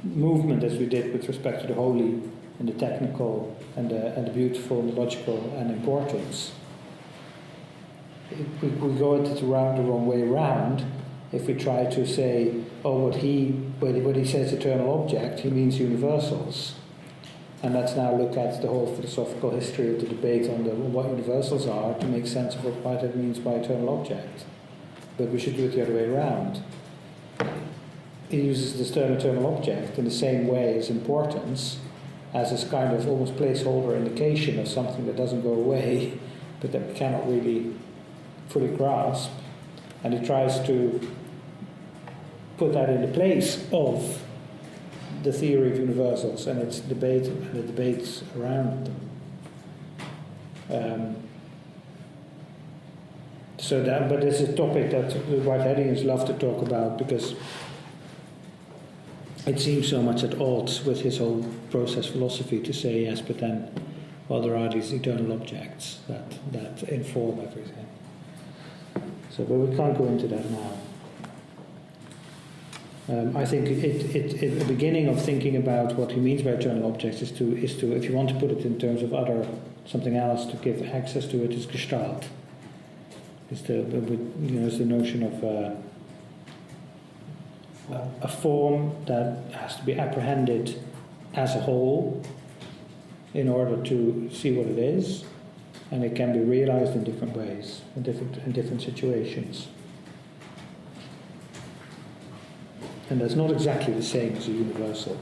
movement as we did with respect to the holy and the technical and the beautiful and the logical and importance. We go it the wrong way around if we try to say, when he says eternal object, he means universals. And let's now look at the whole philosophical history of the debate on what universals are to make sense of what Whitehead means by eternal object. But we should do it the other way around. He uses this term eternal object in the same way as importance, as this kind of almost placeholder indication of something that doesn't go away, but that we cannot really fully grasp. And he tries to put that in the place of the theory of universals and its debate and the debates around them. But this is a topic that the Whiteheadians love to talk about, because it seems so much at odds with his whole process philosophy to say, yes, but then, well, there are these eternal objects that inform everything. But we can't go into that now. I think the beginning of thinking about what he means by eternal objects is to, if you want to put it in terms of something else to give access to it, is Gestalt. It's the notion of a form that has to be apprehended as a whole in order to see what it is, and it can be realized in different ways, in different situations. And that's not exactly the same as a universal.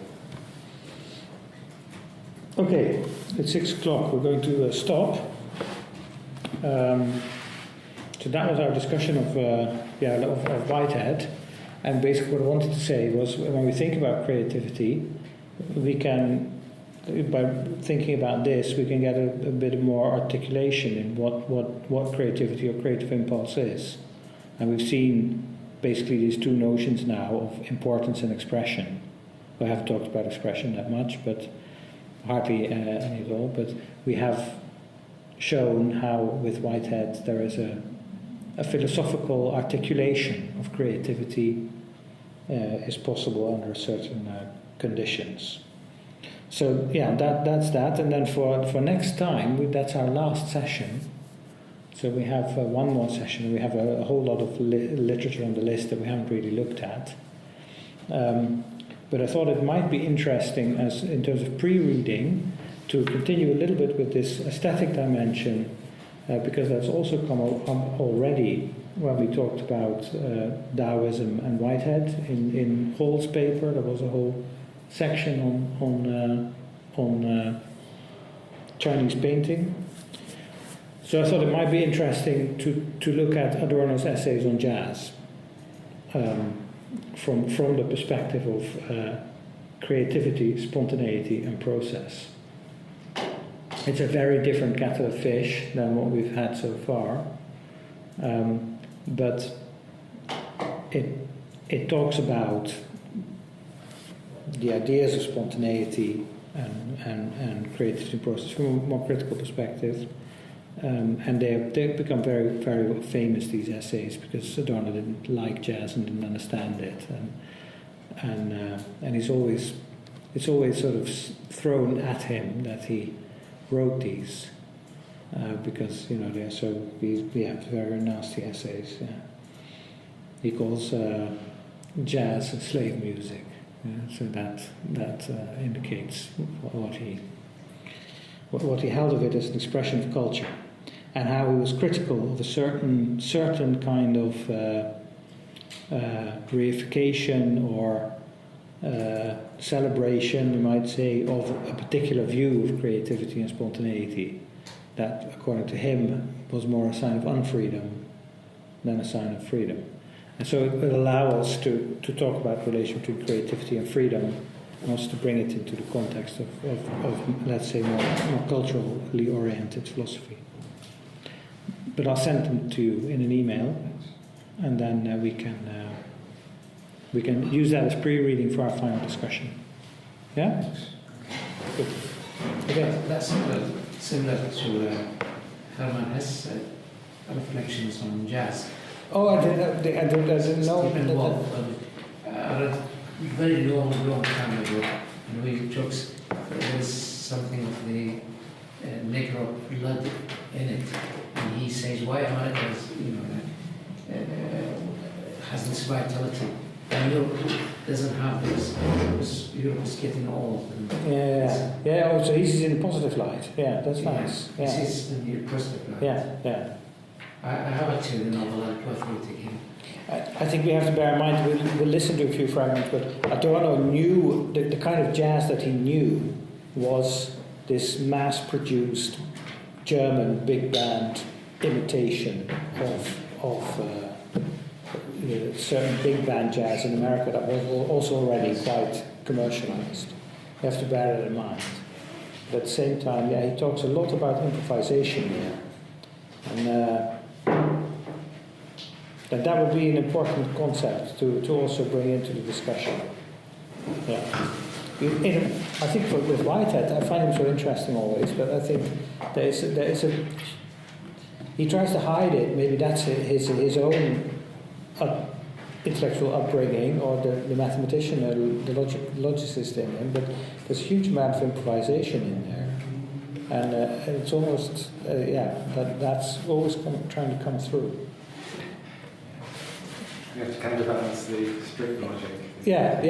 Okay, it's 6 o'clock. We're going to stop. So that was our discussion of Whitehead. And basically what I wanted to say was, when we think about creativity, we can, by thinking about this, we can get a bit more articulation in what creativity or creative impulse is. And we've seen basically these two notions now of importance and expression. We haven't talked about expression that much, but hardly any at all. But we have shown how with Whitehead there is a philosophical articulation of creativity is possible under certain conditions. So yeah, that's that. And then for next time, that's our last session. So we have one more session. We have a whole lot of literature on the list that we haven't really looked at. But I thought it might be interesting, as in terms of pre-reading, to continue a little bit with this aesthetic dimension, because that's also come already when we talked about Taoism and Whitehead in Hall's paper. There was a whole section on Chinese painting. So I thought it might be interesting to look at Adorno's essays on jazz from the perspective of creativity, spontaneity, and process. It's a very different kettle of fish than what we've had so far, but it talks about the ideas of spontaneity and creativity process from a more critical perspective. And they've become very, very famous, these essays, because Adorno didn't like jazz and didn't understand it, and it's always sort of thrown at him that he wrote these because they're so very nasty essays. Yeah. He calls jazz slave music, so that indicates what he held of it as an expression of culture, and how he was critical of a certain kind of reification or celebration, you might say, of a particular view of creativity and spontaneity, that, according to him, was more a sign of unfreedom than a sign of freedom. And so it will allow us to talk about the relation between creativity and freedom, and also to bring it into the context of let's say, more culturally oriented philosophy. But I'll send them to you in an email, and then we can use that as pre-reading for our final discussion. Yeah? Good. Okay. That's similar to Herman Hesse reflections on jazz. Oh, I didn't know. Stephen Wolf, a very long time ago, and we jokes there's something of the Negro blood in it, and he says why America has this vitality, and Europe doesn't have this, because Europe is getting old. Yeah. Oh, so he's in a positive light. Yeah, that's nice. Yeah. This is the positive light. Yeah. I have actually the novel. I'll go through it again. I think we have to bear in mind, we'll listen to a few fragments, but Adorno knew, the kind of jazz that he knew was this mass-produced German big band imitation of certain big band jazz in America that was also already quite commercialized. You have to bear that in mind. But at the same time, he talks a lot about improvisation here. And that would be an important concept to also bring into the discussion. Yeah. I think with Whitehead, I find him so interesting always, but I think there is a he tries to hide it. Maybe that's his own intellectual upbringing, or the mathematician, or the logicist in him. But there's a huge amount of improvisation in there, and it's almost that's always trying to come through. You have to counterbalance the strict logic. Yeah.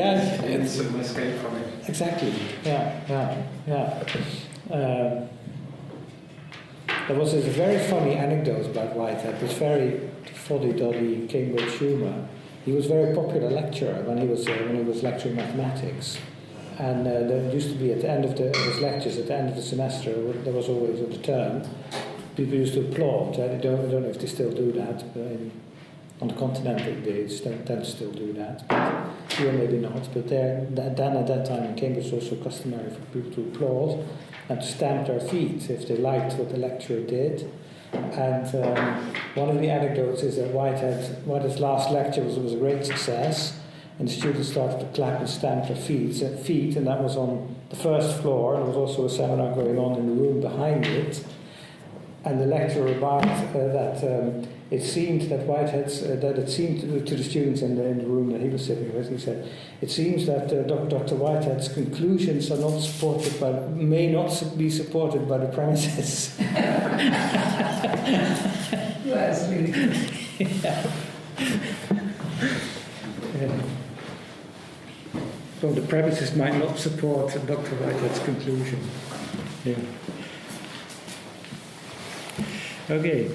And some escape from it. Exactly. Yeah. There was this very funny anecdote about Whitehead, this very foddy-doddy Cambridge humour. He was a very popular lecturer when he was lecturing mathematics, and there used to be at the end of his lectures, at the end of the semester, there was always at the term, people used to applaud. I don't know if they still do that, but on the continent they tend to still do that. But here maybe not. But then at that time in Cambridge, it was also customary for people to applaud and to stamp their feet if they liked what the lecturer did. And one of the anecdotes is that Whitehead's last lecture was a great success, and the students started to clap and stamp their feet, and that was on the first floor, and there was also a seminar going on in the room behind it. And the lecturer remarked that it seemed that it seemed to the students in the room that he was sitting with, he said, it seems that Dr. Whitehead's conclusions are not may not be supported by the premises. That's really good. Yeah. So the premises might not support Dr. Whitehead's conclusion. Yeah. Okay.